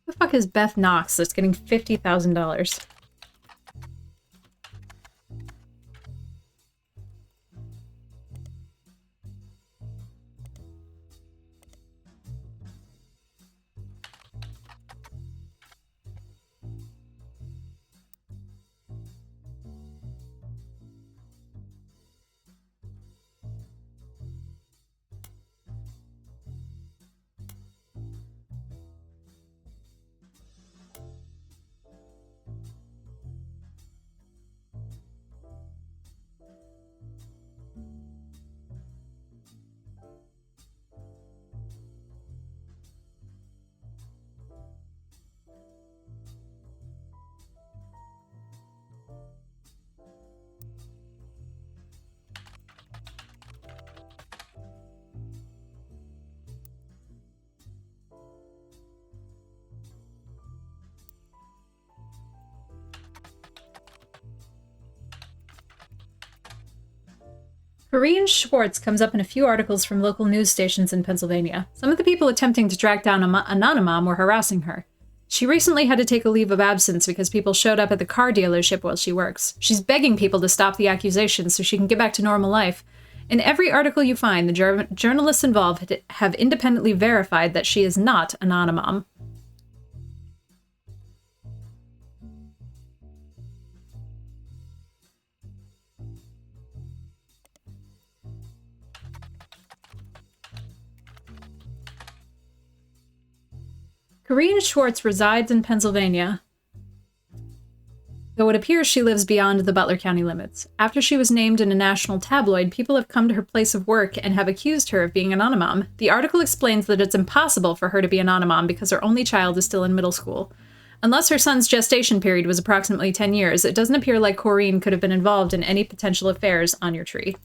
Who the fuck is Beth Knox that's getting $50,000? Corinne Schwartz comes up in a few articles from local news stations in Pennsylvania. Some of the people attempting to track down Anonymom were harassing her. She recently had to take a leave of absence because people showed up at the car dealership while she works. She's begging people to stop the accusations so she can get back to normal life. In every article you find, the journalists involved have independently verified that she is not Anonymom. Corinne Schwartz resides in Pennsylvania, though it appears she lives beyond the Butler County limits. After she was named in a national tabloid, people have come to her place of work and have accused her of being an Anonymom. The article explains that it's impossible for her to be an Anonymom because her only child is still in middle school. Unless her son's gestation period was approximately 10 years, it doesn't appear like Corinne could have been involved in any potential affairs on your tree.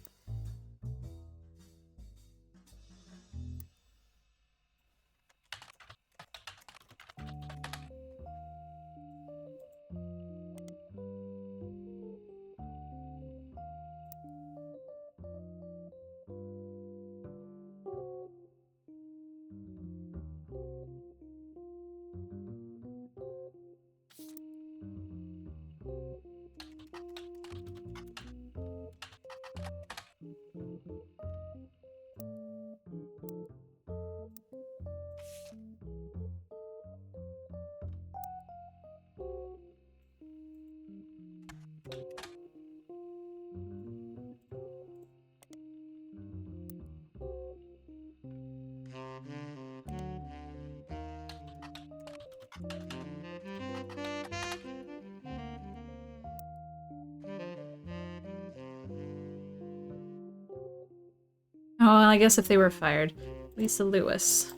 Oh, well, I guess if they were fired. Lisa Lewis.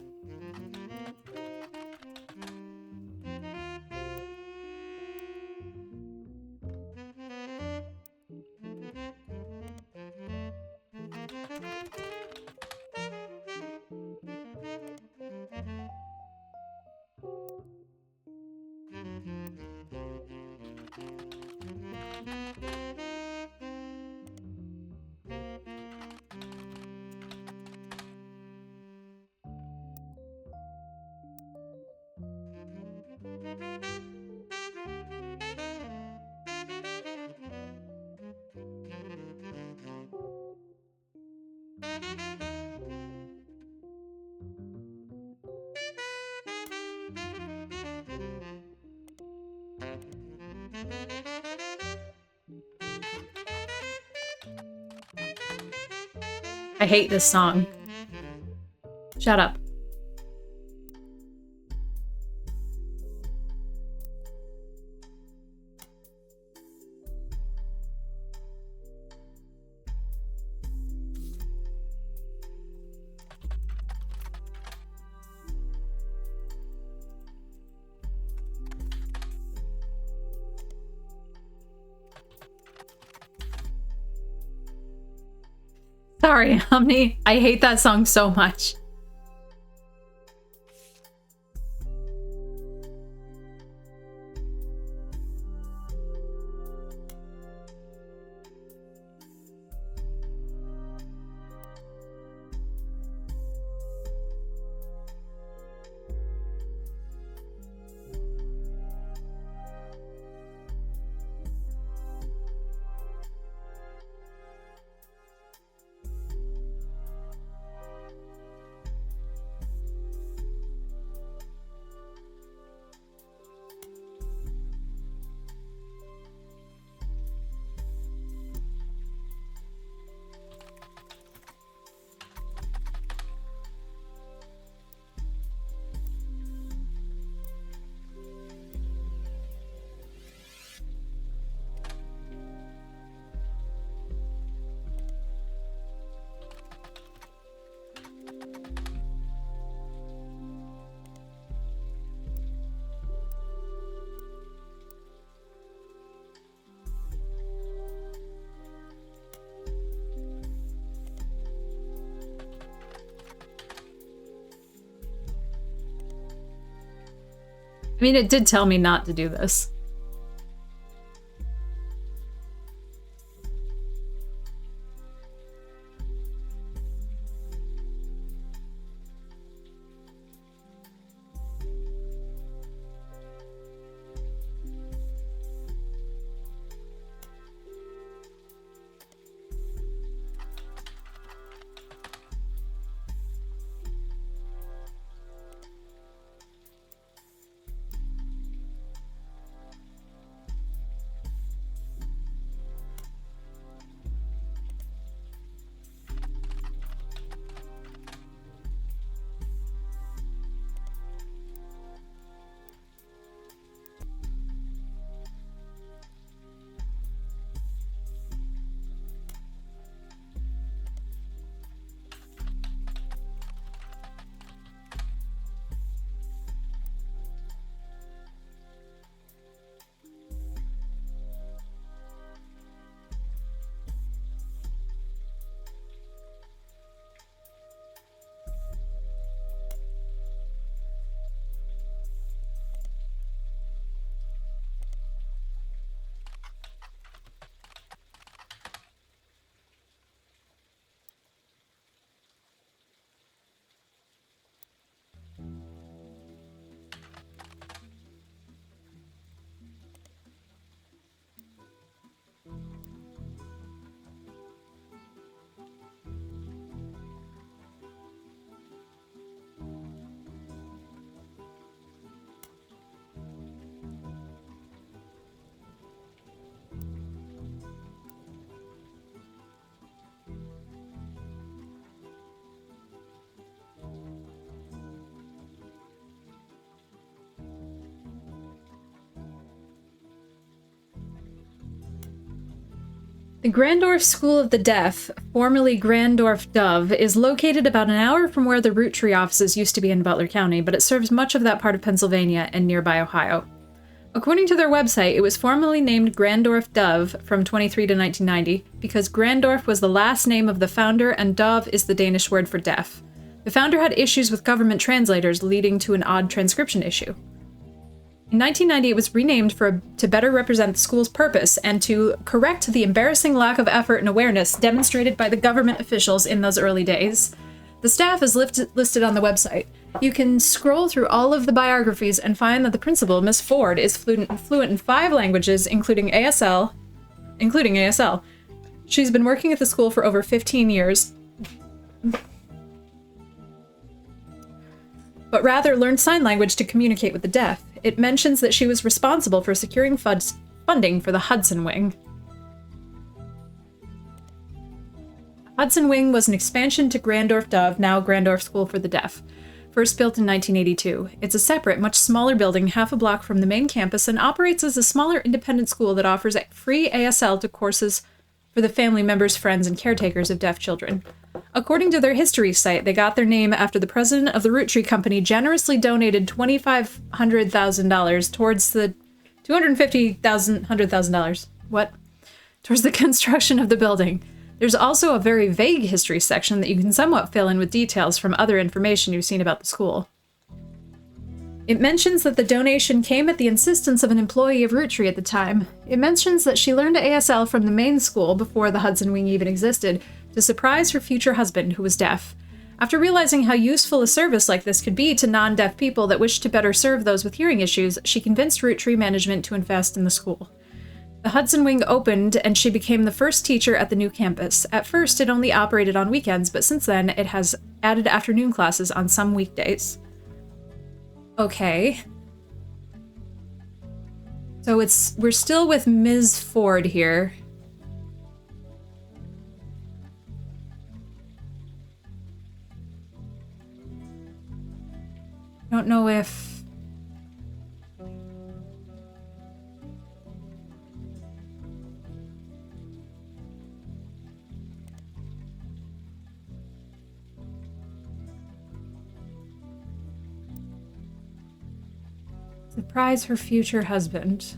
I hate this song. Shut up. Sorry, Omni. I hate that song so much. I mean, it did tell me not to do this. The Grandorf School of the Deaf, formerly Grandorf Dove, is located about an hour from where the Roottrees offices used to be in Butler County, but it serves much of that part of Pennsylvania and nearby Ohio. According to their website, it was formerly named Grandorf Dove from 23 to 1990 because Grandorf was the last name of the founder and Dove is the Danish word for deaf. The founder had issues with government translators, leading to an odd transcription issue. In 1990, it was renamed to better represent the school's purpose and to correct the embarrassing lack of effort and awareness demonstrated by the government officials in those early days. The staff is listed on the website. You can scroll through all of the biographies and find that the principal, Miss Ford, is fluent in 5 languages, including ASL. She's been working at the school for over 15 years. But rather learned sign language to communicate with the deaf. It mentions that she was responsible for securing funding for the Hudson Wing. Hudson Wing was an expansion to Grandorf Dove, now Grandorf School for the Deaf, first built in 1982. It's a separate, much smaller building half a block from the main campus and operates as a smaller independent school that offers free ASL to courses for the family members, friends, and caretakers of deaf children. According to their history site, they got their name after the president of the Roottrees Company generously donated $250,000 towards the $100,000. What? Towards the construction of the building. There's also a very vague history section that you can somewhat fill in with details from other information you've seen about the school. It mentions that the donation came at the insistence of an employee of Roottrees at the time. It mentions that she learned ASL from the main school before the Hudson Wing even existed to surprise her future husband, who was deaf. After realizing how useful a service like this could be to non-deaf people that wished to better serve those with hearing issues, she convinced Roottrees management to invest in the school. The Hudson Wing opened, and she became the first teacher at the new campus. At first, it only operated on weekends, but since then, it has added afternoon classes on some weekdays. Okay. So we're still with Ms. Ford here. I don't know if... Surprise her future husband.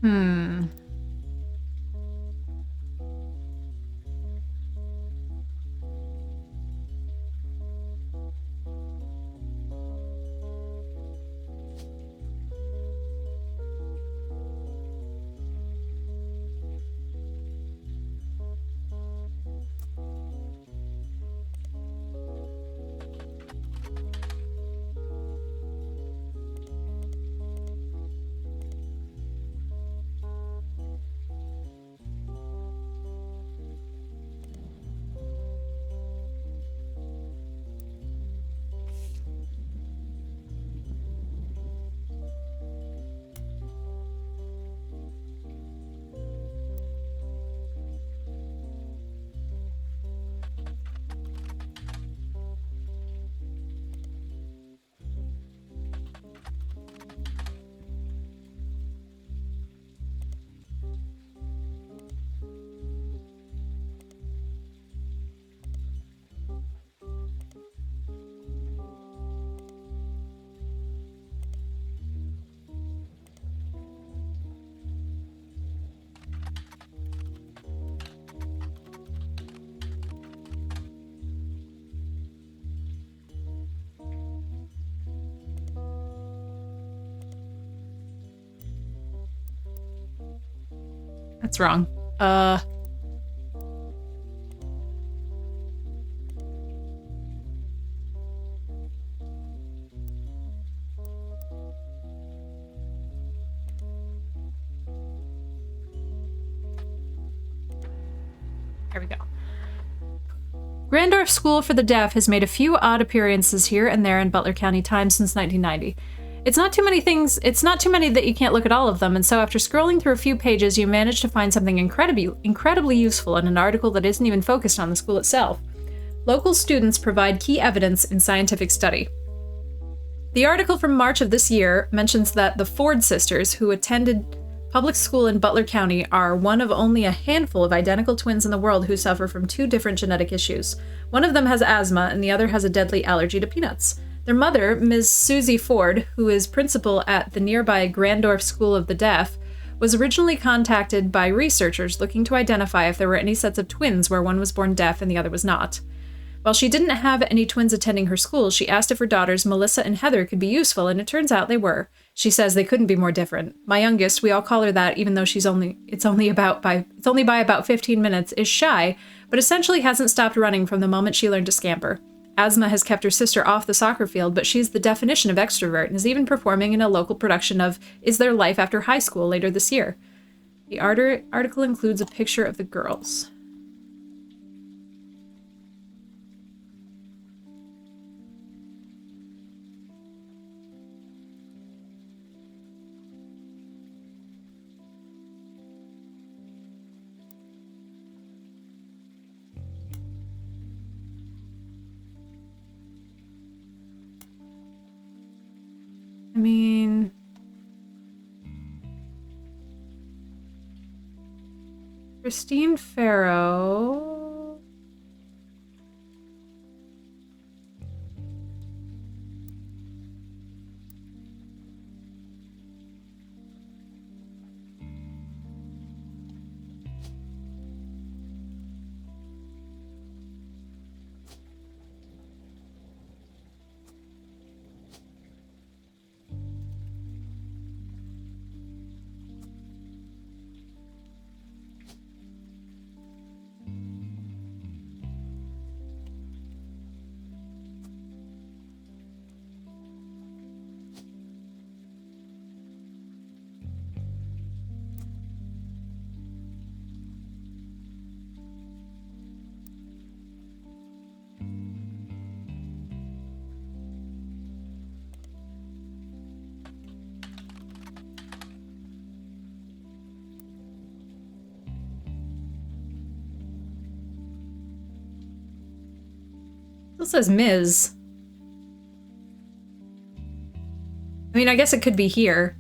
Hmm. That's wrong. Here we go. Grandorf School for the Deaf has made a few odd appearances here and there in Butler County Times since 1990. It's not too many that you can't look at all of them, and so after scrolling through a few pages, you manage to find something incredibly useful in an article that isn't even focused on the school itself. Local students provide key evidence in scientific study. The article from March of this year mentions that the Ford sisters, who attended public school in Butler County, are one of only a handful of identical twins in the world who suffer from two different genetic issues. One of them has asthma, and the other has a deadly allergy to peanuts. Their mother, Ms. Susie Ford, who is principal at the nearby Grandorf School of the Deaf, was originally contacted by researchers looking to identify if there were any sets of twins where one was born deaf and the other was not. While she didn't have any twins attending her school, she asked if her daughters, Melissa and Heather, could be useful, and it turns out they were. She says they couldn't be more different. My youngest, we all call her that, even though it's only by about 15 minutes, is shy, but essentially hasn't stopped running from the moment she learned to scamper. Asthma has kept her sister off the soccer field, but she's the definition of extrovert and is even performing in a local production of Is There Life After High School later this year. The article includes a picture of the girls. I mean, Christine Farrow. Still says Ms. I mean, I guess it could be here.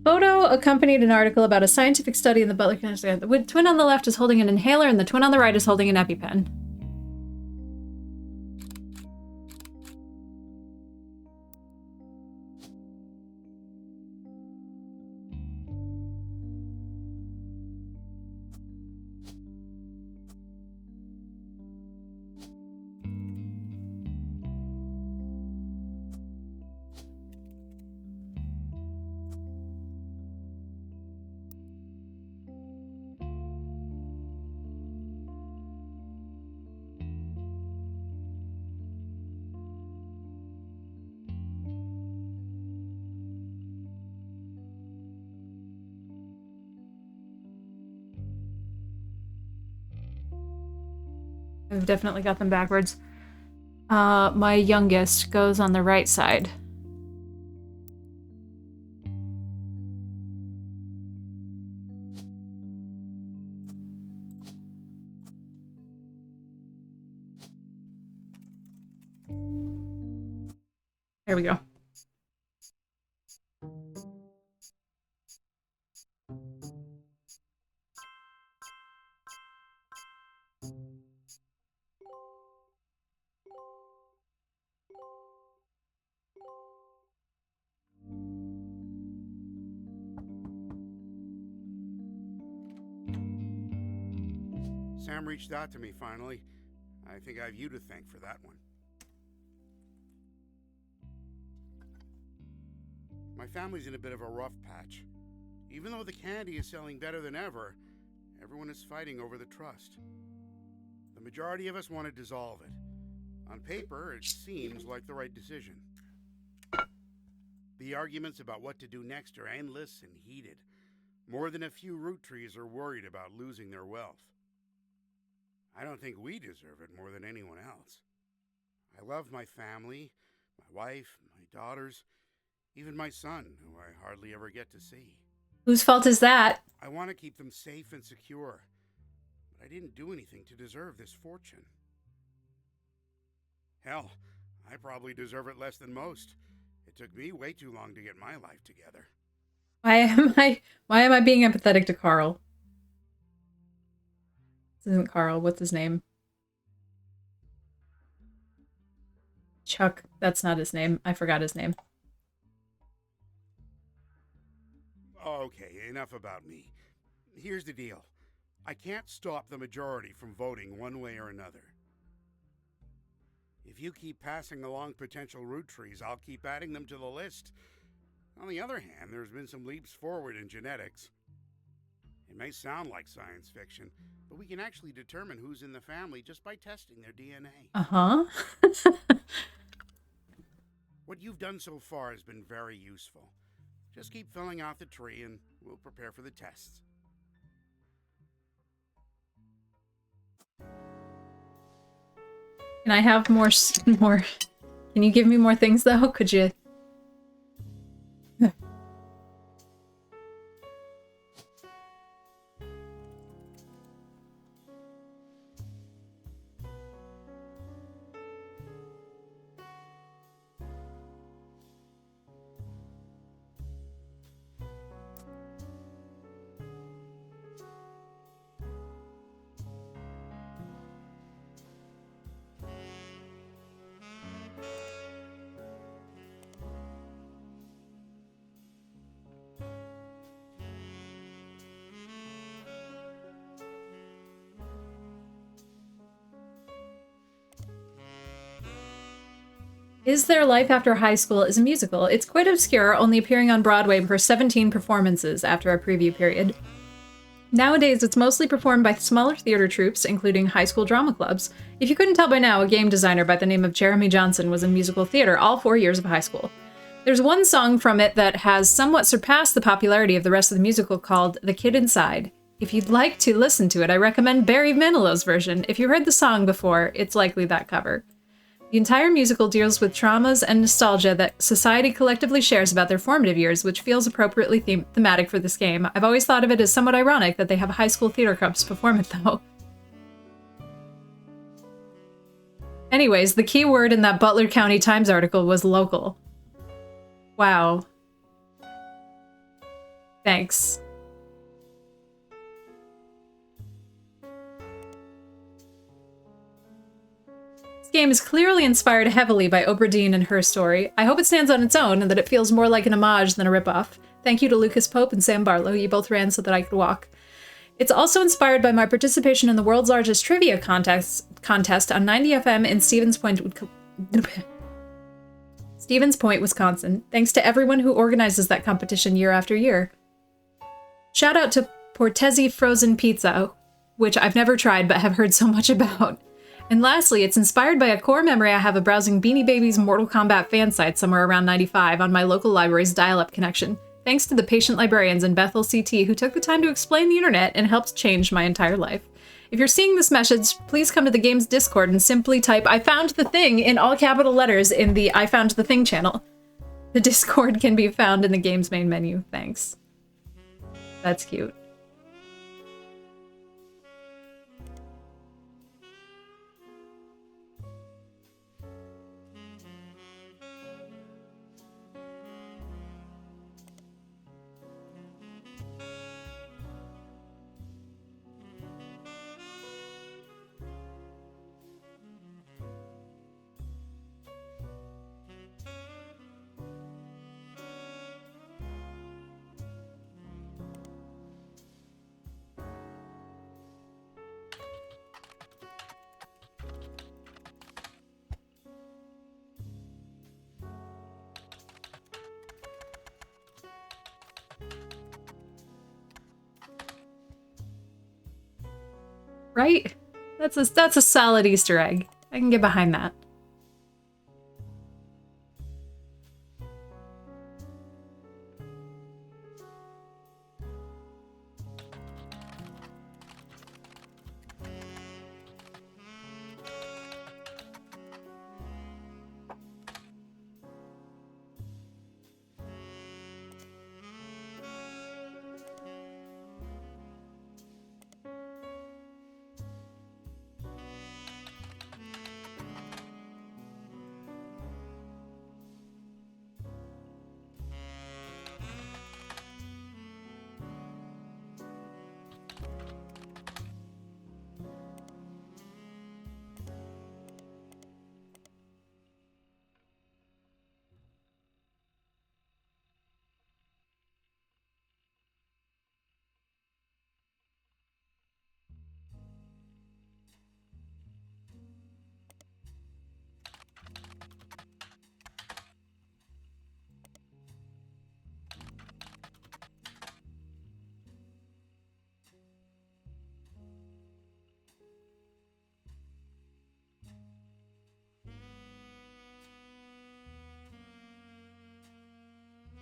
Photo accompanied an article about a scientific study in the Butler County. The twin on the left is holding an inhaler, and the twin on the right is holding an EpiPen. I've definitely got them backwards. My youngest goes on the right side. There we go. Sam reached out to me finally. I think I have you to thank for that one. My family's in a bit of a rough patch. Even though the candy is selling better than ever, everyone is fighting over the trust. The majority of us want to dissolve it. On paper, it seems like the right decision. The arguments about what to do next are endless and heated. More than a few Roottrees are worried about losing their wealth. I don't think we deserve it more than anyone else. I love my family, my wife, my daughters, even my son, who I hardly ever get to see. Whose fault is that? I want to keep them safe and secure, but I didn't do anything to deserve this fortune. Hell, I probably deserve it less than most. It took me way too long to get my life together. Why am I being empathetic to Carl? This isn't Carl. What's his name? Chuck. That's not his name. I forgot his name. Okay, enough about me. Here's the deal. I can't stop the majority from voting one way or another. If you keep passing along potential Roottrees, I'll keep adding them to the list. On the other hand, there's been some leaps forward in genetics. It may sound like science fiction, but we can actually determine who's in the family just by testing their DNA. Uh-huh. What you've done so far has been very useful. Just keep filling out the tree and we'll prepare for the tests. Can I have more? Can you give me more things, though? Could you? Is There Life After High School is a musical. It's quite obscure, only appearing on Broadway for 17 performances after a preview period. Nowadays, it's mostly performed by smaller theater troupes, including high school drama clubs. If you couldn't tell by now, a game designer by the name of Jeremy Johnson was in musical theater all 4 years of high school. There's one song from it that has somewhat surpassed the popularity of the rest of the musical called The Kid Inside. If you'd like to listen to it, I recommend Barry Manilow's version. If you heard the song before, it's likely that cover. The entire musical deals with traumas and nostalgia that society collectively shares about their formative years, which feels appropriately thematic for this game. I've always thought of it as somewhat ironic that they have high school theater clubs perform it, though. Anyways, the key word in that Butler County Times article was local. Wow. Thanks. This game is clearly inspired heavily by Obra Dinn and Her Story. I hope it stands on its own and that it feels more like an homage than a ripoff. Thank you to Lucas Pope and Sam Barlow. You both ran so that I could walk. It's also inspired by my participation in the world's largest trivia contest on 90FM in Stevens Point, Wisconsin. Thanks to everyone who organizes that competition year after year. Shout out to Portesi Frozen Pizza, which I've never tried but have heard so much about. And lastly, it's inspired by a core memory I have of browsing Beanie Babies' Mortal Kombat fan site somewhere around 95 on my local library's dial-up connection. Thanks to the patient librarians in Bethel CT who took the time to explain the internet and helped change my entire life. If you're seeing this message, please come to the game's Discord and simply type "I found the thing" in all capital letters in the "I found the thing" channel. The Discord can be found in the game's main menu. Thanks. That's cute. Right? That's a solid Easter egg. I can get behind that.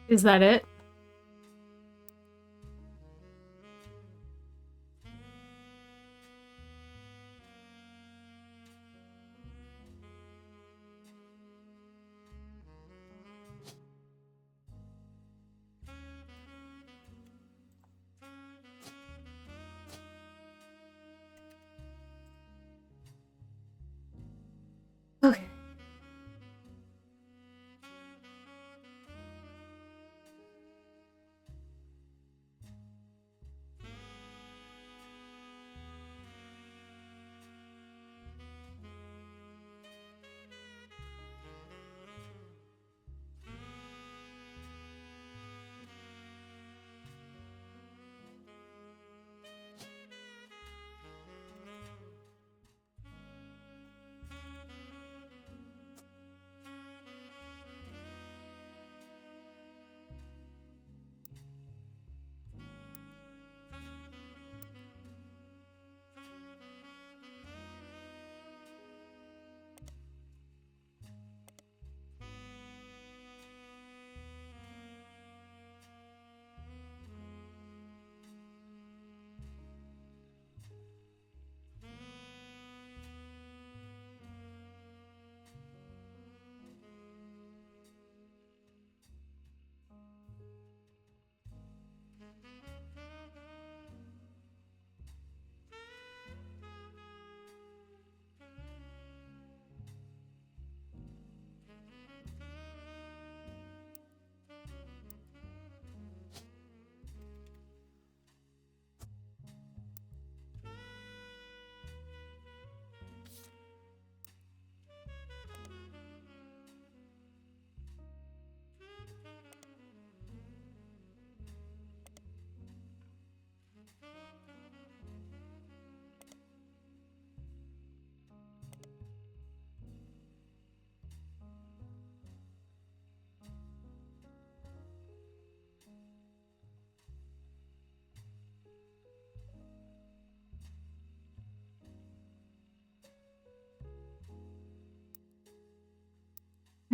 Is that it? Okay.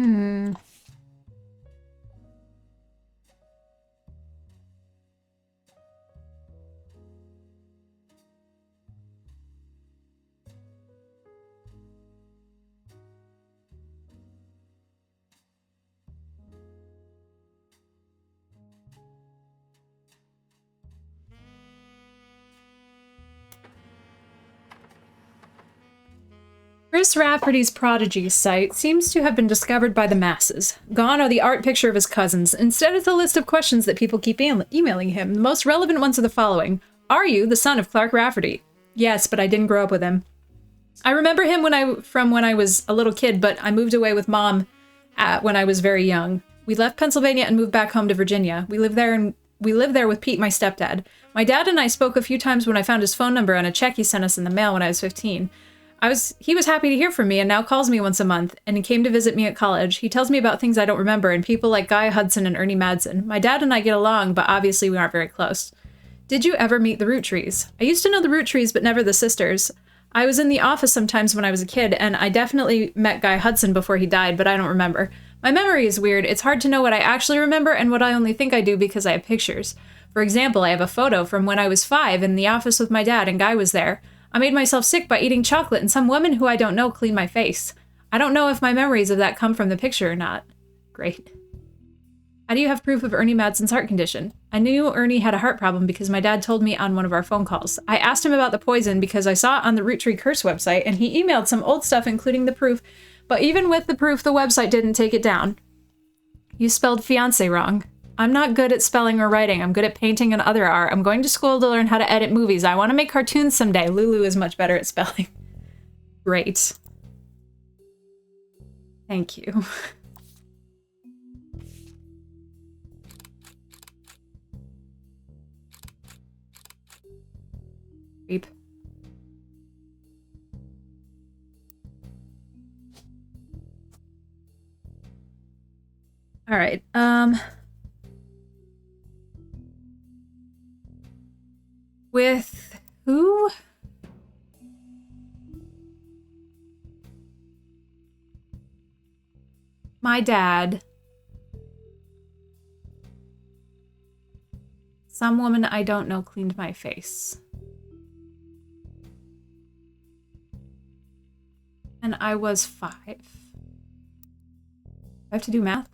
Hmm. Chris Rafferty's Prodigy site seems to have been discovered by the masses. Gone are the art picture of his cousins. Instead, it's a list of questions that people keep emailing him. The most relevant ones are the following. Are you the son of Clark Rafferty? Yes, but I didn't grow up with him. I remember him from when I was a little kid, but I moved away with Mom when I was very young. We left Pennsylvania and moved back home to Virginia. We lived there with Pete, my stepdad. My dad and I spoke a few times when I found his phone number on a check he sent us in the mail when I was 15. He was happy to hear from me and now calls me once a month, and he came to visit me at college. He tells me about things I don't remember and people like Guy Hudson and Ernie Madsen. My dad and I get along, but obviously we aren't very close. Did you ever meet the Roottrees? I used to know the Roottrees, but never the sisters. I was in the office sometimes when I was a kid, and I definitely met Guy Hudson before he died, but I don't remember. My memory is weird. It's hard to know what I actually remember and what I only think I do because I have pictures. For example, I have a photo from when I was 5 in the office with my dad, and Guy was there. I made myself sick by eating chocolate, and some woman who I don't know cleaned my face. I don't know if my memories of that come from the picture or not. Great. How do you have proof of Ernie Madsen's heart condition? I knew Ernie had a heart problem because my dad told me on one of our phone calls. I asked him about the poison because I saw it on the Roottree Curse website, and he emailed some old stuff including the proof, but even with the proof, the website didn't take it down. You spelled fiancé wrong. I'm not good at spelling or writing. I'm good at painting and other art. I'm going to school to learn how to edit movies. I want to make cartoons someday. Lulu is much better at spelling. Great. Thank you. Creep. All right. With who? My dad. Some woman I don't know cleaned my face. And I was 5. I have to do math?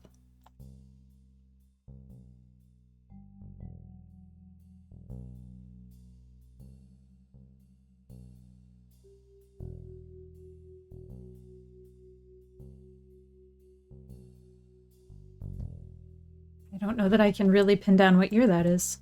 I don't know that I can really pin down what year that is.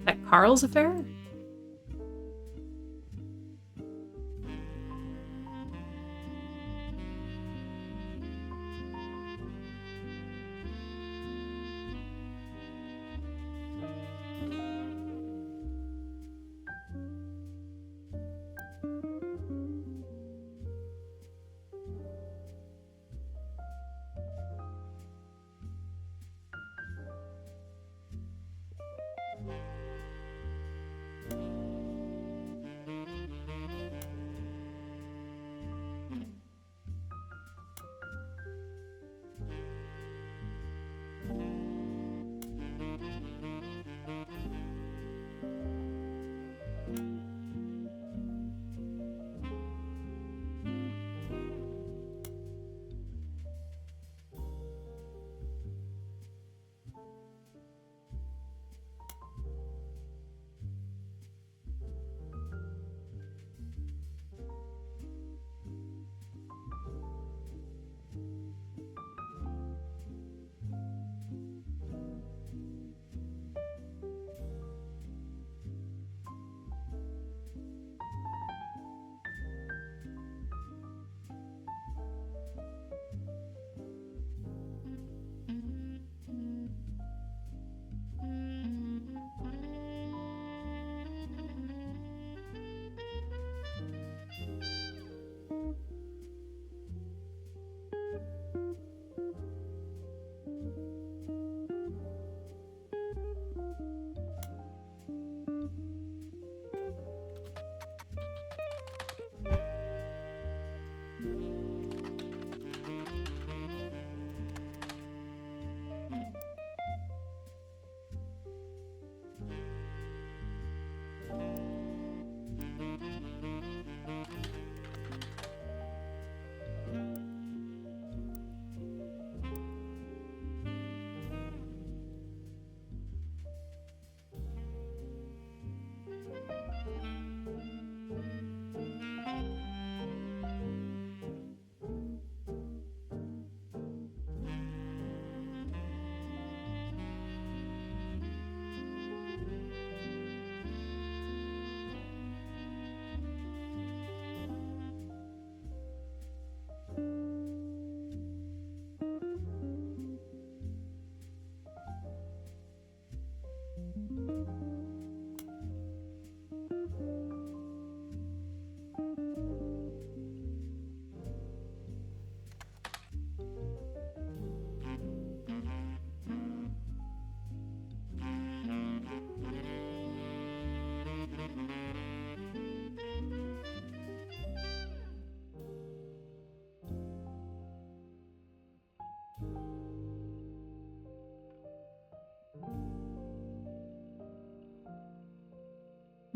That Carl's affair?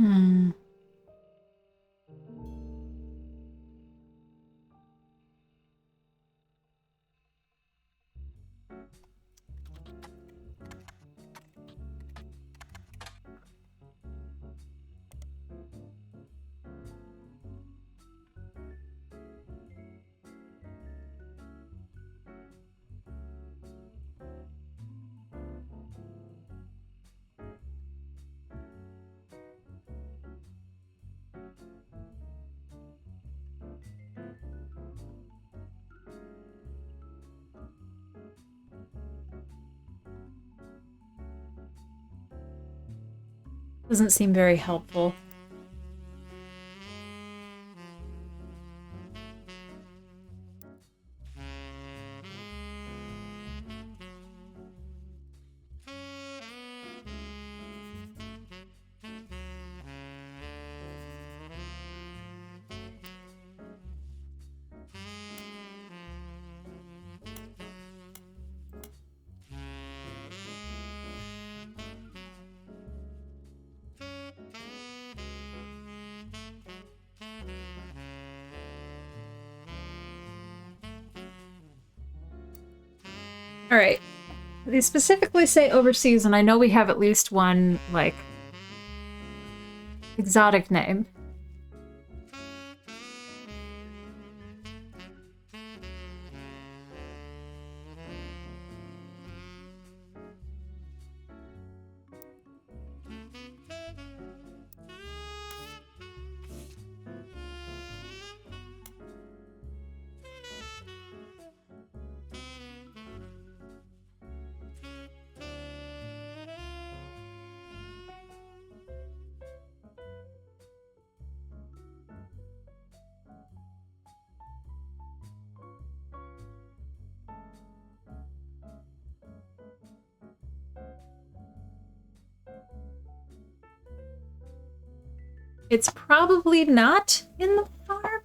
Hmm. Doesn't seem very helpful. All right. They specifically say overseas, and I know we have at least one, like, exotic name. It's probably not in the farm.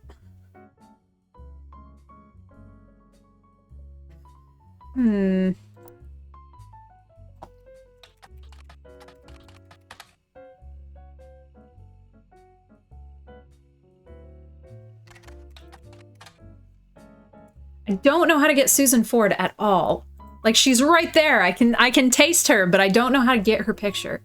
Hmm. I don't know how to get Susan Ford at all. Like, she's right there. I can taste her, but I don't know how to get her picture.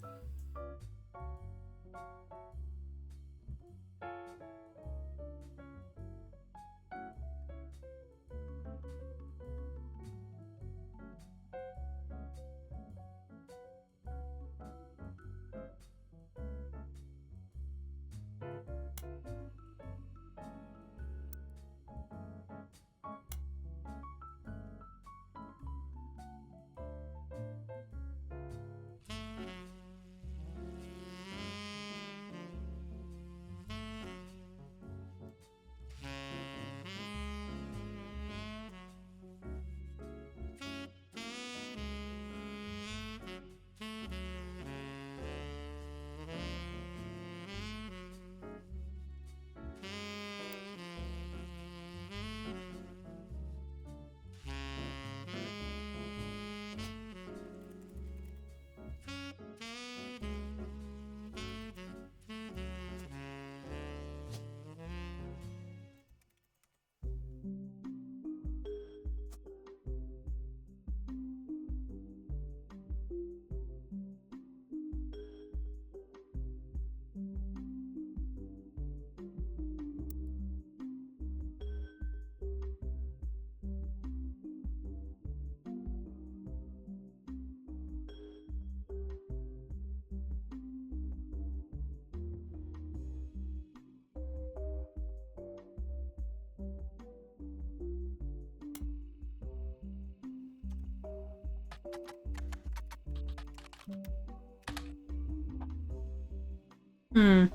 Hmm.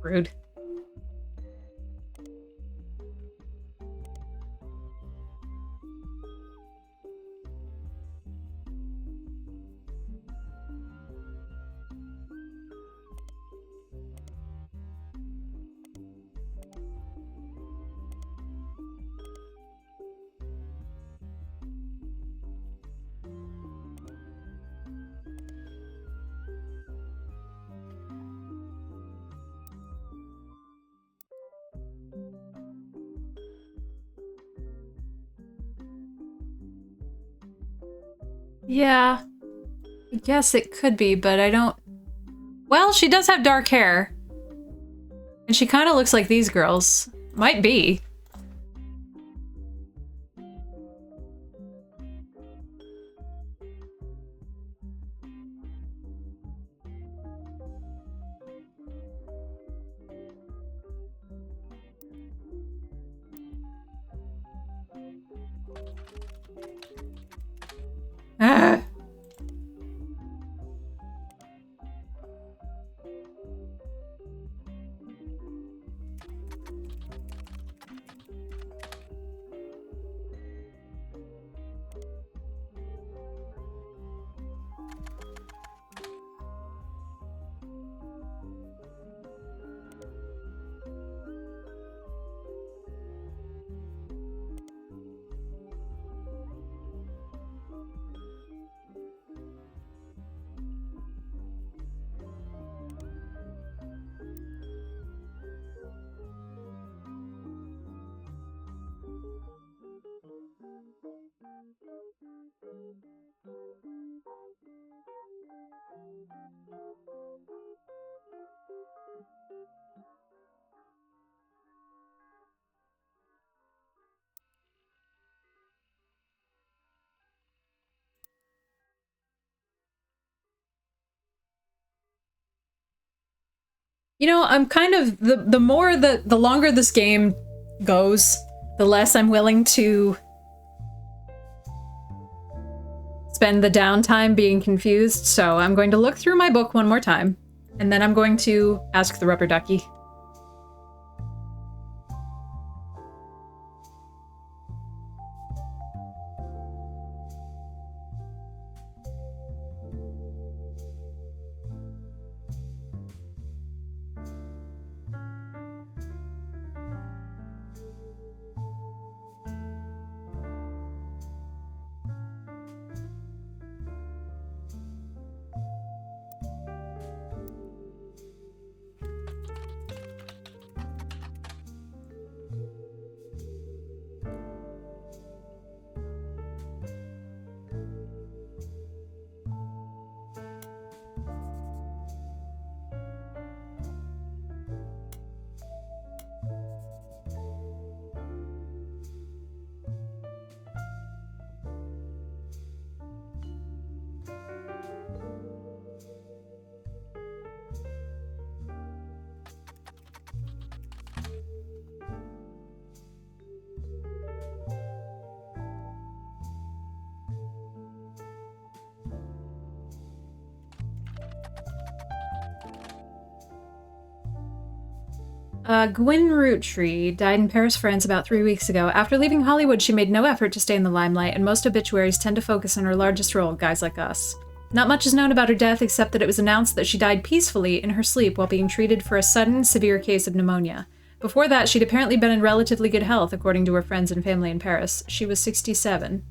Rude. Yeah. I guess it could be, but I don't... Well, she does have dark hair. And she kind of looks like these girls. Might be. Ah. You know, I'm kind of the more the longer this game goes, the less I'm willing to spend the downtime being confused. So I'm going to look through my book one more time, and then I'm going to ask the rubber ducky. Gwyn Roottrees died in Paris, France about 3 weeks ago. After leaving Hollywood, she made no effort to stay in the limelight, and most obituaries tend to focus on her largest role, guys like us. Not much is known about her death except that it was announced that she died peacefully in her sleep while being treated for a sudden, severe case of pneumonia. Before that, she'd apparently been in relatively good health, according to her friends and family in Paris. She was 67.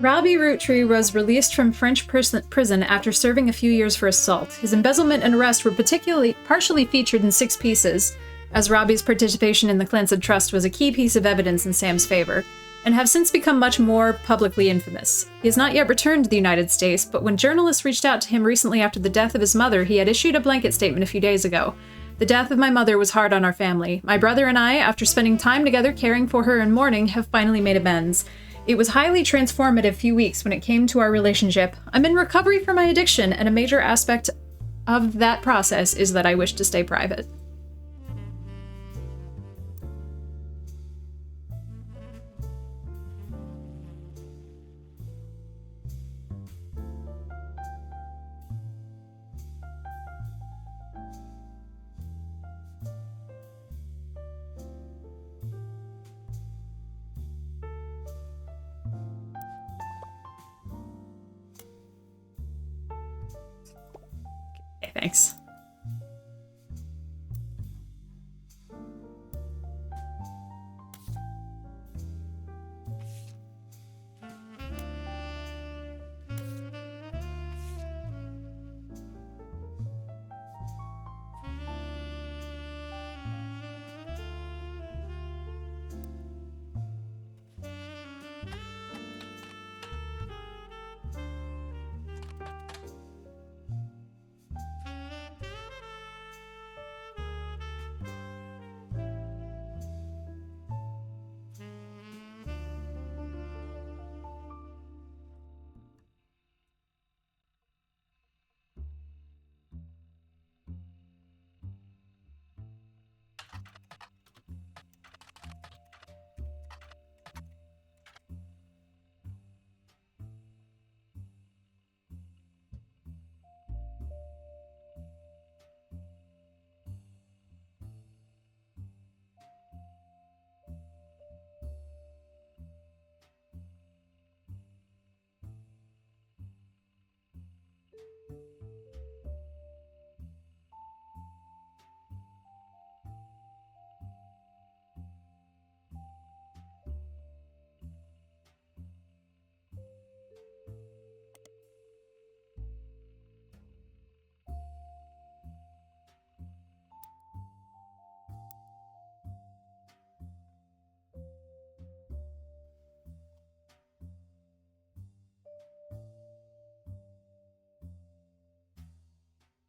Robbie Roottrees was released from French prison after serving a few years for assault. His embezzlement and arrest were partially featured in 6 pieces, as Robbie's participation in the Clancy Trust was a key piece of evidence in Sam's favor, and have since become much more publicly infamous. He has not yet returned to the United States, but when journalists reached out to him recently after the death of his mother, he had issued a blanket statement a few days ago. The death of my mother was hard on our family. My brother and I, after spending time together caring for her and mourning, have finally made amends. It was highly transformative few weeks when it came to our relationship. I'm in recovery from my addiction, and a major aspect of that process is that I wish to stay private. Thanks.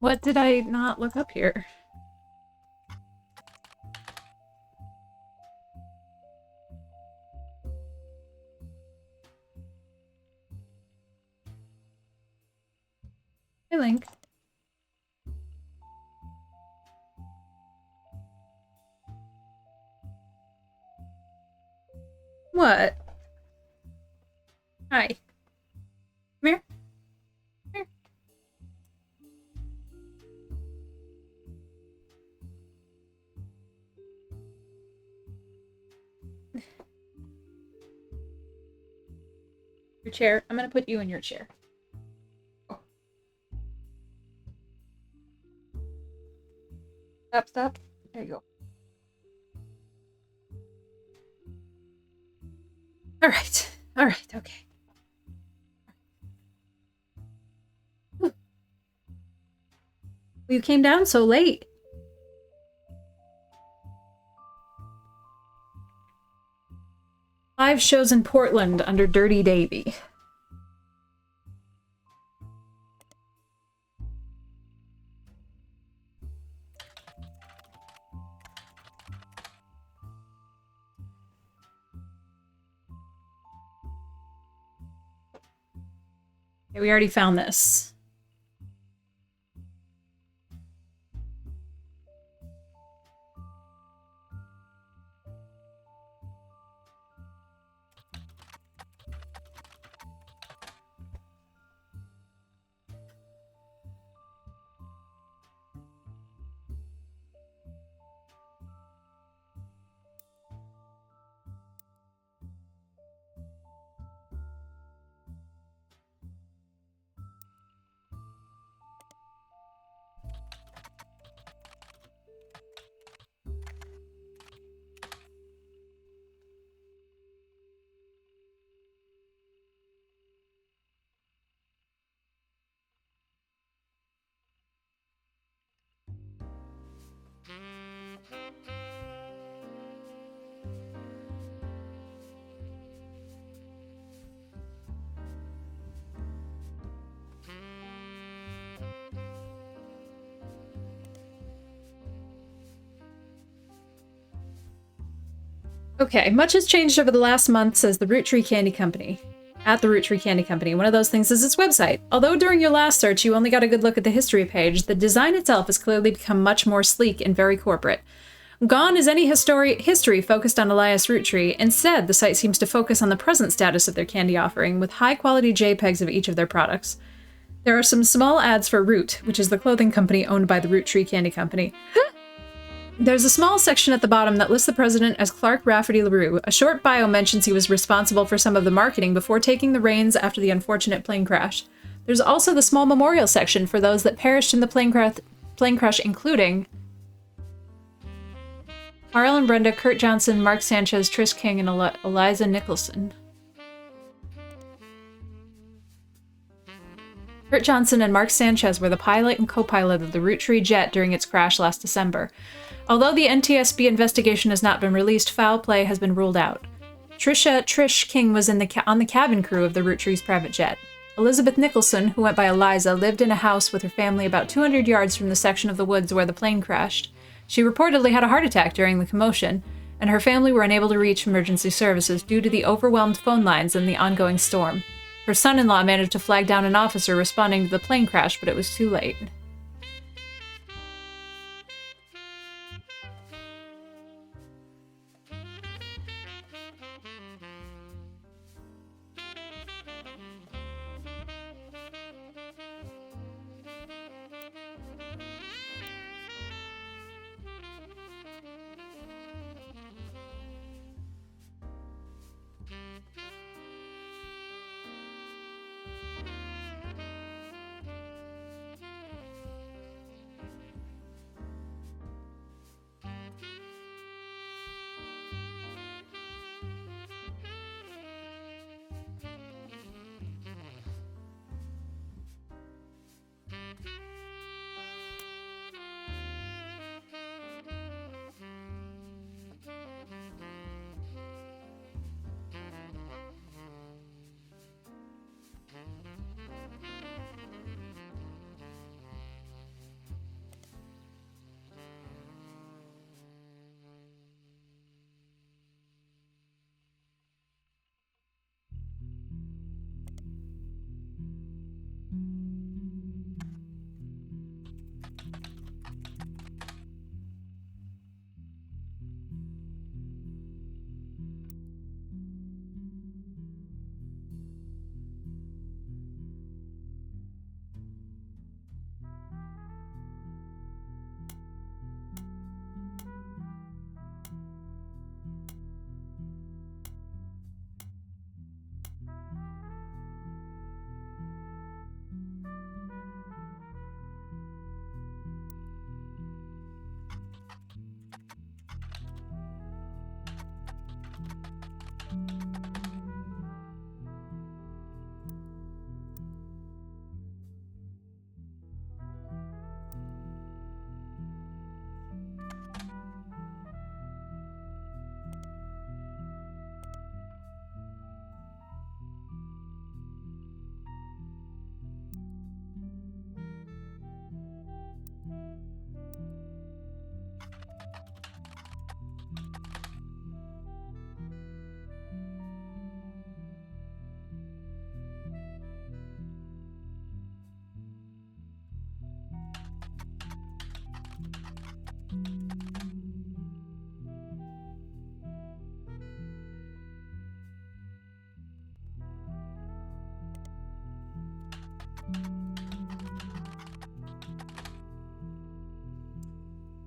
What did I not look up here? Hey, Link. What? Hi. Come here. Come here. Your chair. I'm gonna put you in your chair. Oh. Stop, stop. There you go. All right. All right. Okay. Well, you came down so late. Live shows in Portland under Dirty Davy. Okay, we already found this. Okay, much has changed over the last month, says the Roottrees Candy Company. At the Roottrees Candy Company. One of those things is its website. Although during your last search you only got a good look at the history page, the design itself has clearly become much more sleek and very corporate. Gone is any history focused on Elias Roottree. Instead, the site seems to focus on the present status of their candy offering, with high-quality JPEGs of each of their products. There are some small ads for Root, which is the clothing company owned by the Roottrees Candy Company. There's a small section at the bottom that lists the president as Clark Rafferty LaRue. A short bio mentions he was responsible for some of the marketing before taking the reins after the unfortunate plane crash. There's also the small memorial section for those that perished in the plane crash, including Carl and Brenda, Kurt Johnson, Mark Sanchez, Trish King, and Eliza Nicholson. Kurt Johnson and Mark Sanchez were the pilot and co-pilot of the Roottrees jet during its crash last December. Although the NTSB investigation has not been released, foul play has been ruled out. Trish King was on the cabin crew of the Roottrees private jet. Elizabeth Nicholson, who went by Eliza, lived in a house with her family about 200 yards from the section of the woods where the plane crashed. She reportedly had a heart attack during the commotion, and her family were unable to reach emergency services due to the overwhelmed phone lines and the ongoing storm. Her son-in-law managed to flag down an officer responding to the plane crash, but it was too late.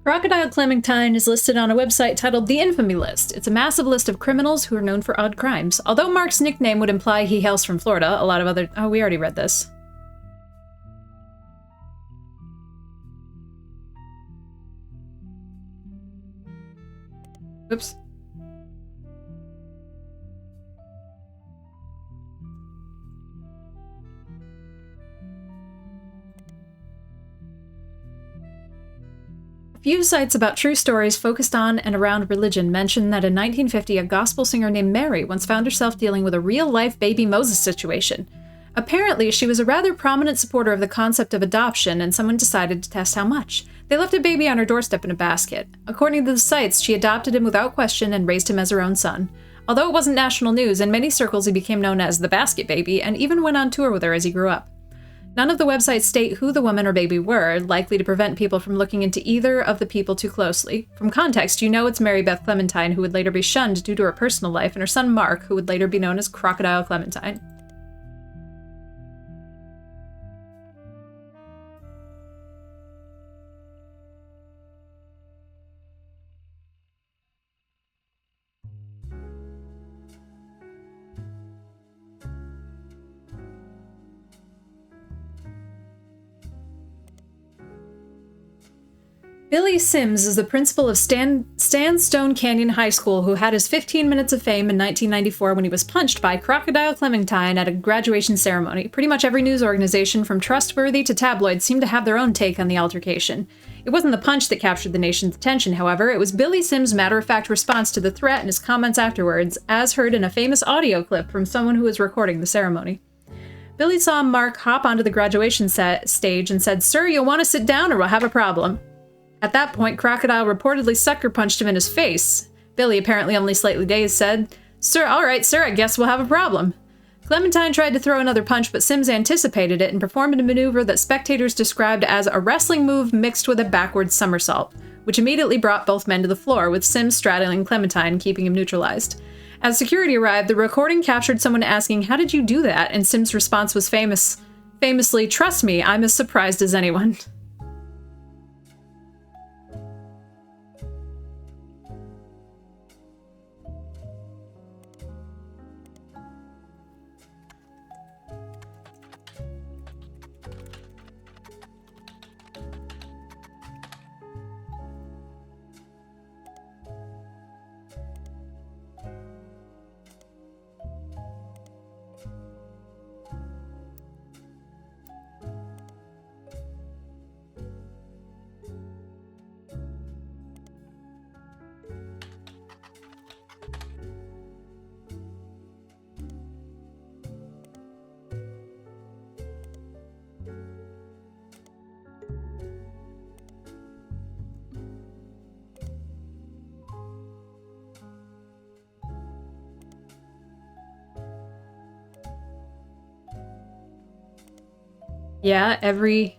Crocodile Clementine is listed on a website titled The Infamy List. It's a massive list of criminals who are known for odd crimes. Although Mark's nickname would imply he hails from Florida, a lot of other... Oh, we already read this. Oops. Few sites about true stories focused on and around religion mention that in 1950 a gospel singer named Mary once found herself dealing with a real-life baby Moses situation. Apparently, she was a rather prominent supporter of the concept of adoption, and someone decided to test how much. They left a baby on her doorstep in a basket. According to the sites, she adopted him without question and raised him as her own son. Although it wasn't national news, in many circles he became known as the Basket Baby, and even went on tour with her as he grew up. None of the websites state who the woman or baby were, likely to prevent people from looking into either of the people too closely. From context, you know it's Mary Beth Clementine, who would later be shunned due to her personal life, and her son Mark, who would later be known as Crocodile Clementine. Billy Sims is the principal of Sandstone Canyon High School who had his 15 minutes of fame in 1994 when he was punched by Crocodile Clementine at a graduation ceremony. Pretty much every news organization, from Trustworthy to tabloids, seemed to have their own take on the altercation. It wasn't the punch that captured the nation's attention, however. It was Billy Sims' matter-of-fact response to the threat and his comments afterwards, as heard in a famous audio clip from someone who was recording the ceremony. Billy saw Mark hop onto the graduation stage and said, "Sir, you'll want to sit down or we'll have a problem." At that point, Crocodile reportedly sucker-punched him in his face. Billy, apparently only slightly dazed, said, "Sir, all right, sir, I guess we'll have a problem." Clementine tried to throw another punch, but Sims anticipated it and performed a maneuver that spectators described as a wrestling move mixed with a backward somersault, which immediately brought both men to the floor, with Sims straddling Clementine, keeping him neutralized. As security arrived, the recording captured someone asking, "How did you do that?" And Sims' response was famously, "Trust me, I'm as surprised as anyone." Yeah, every...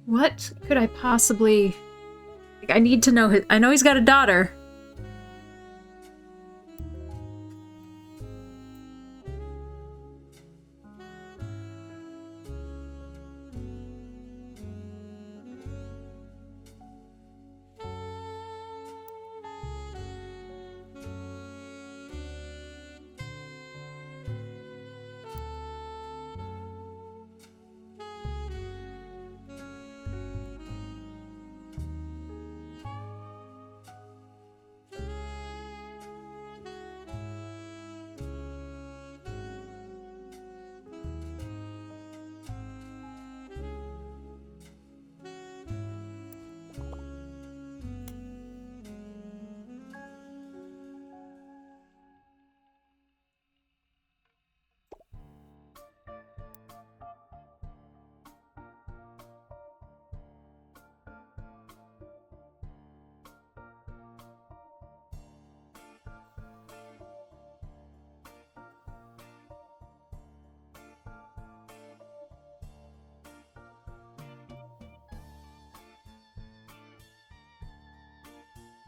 What could I possibly... I need to know... I know he's got a daughter.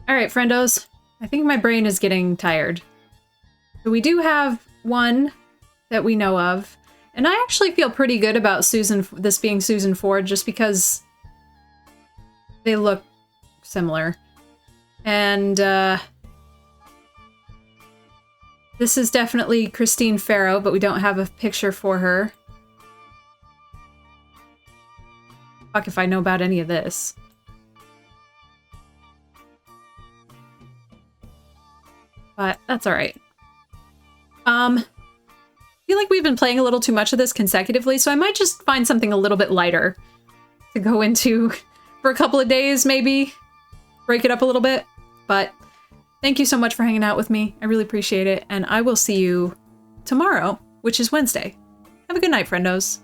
Alright, friendos. I think my brain is getting tired. So we do have one that we know of, And I actually feel pretty good about this being Susan Ford, just because they look similar. And this is definitely Christine Farrow, but we don't have a picture for her. Fuck if I know about any of this. But that's alright. I feel like we've been playing a little too much of this consecutively, so I might just find something a little bit lighter to go into for a couple of days, maybe. Break it up a little bit. But thank you so much for hanging out with me. I really appreciate it, and I will see you tomorrow, which is Wednesday. Have a good night, friendos.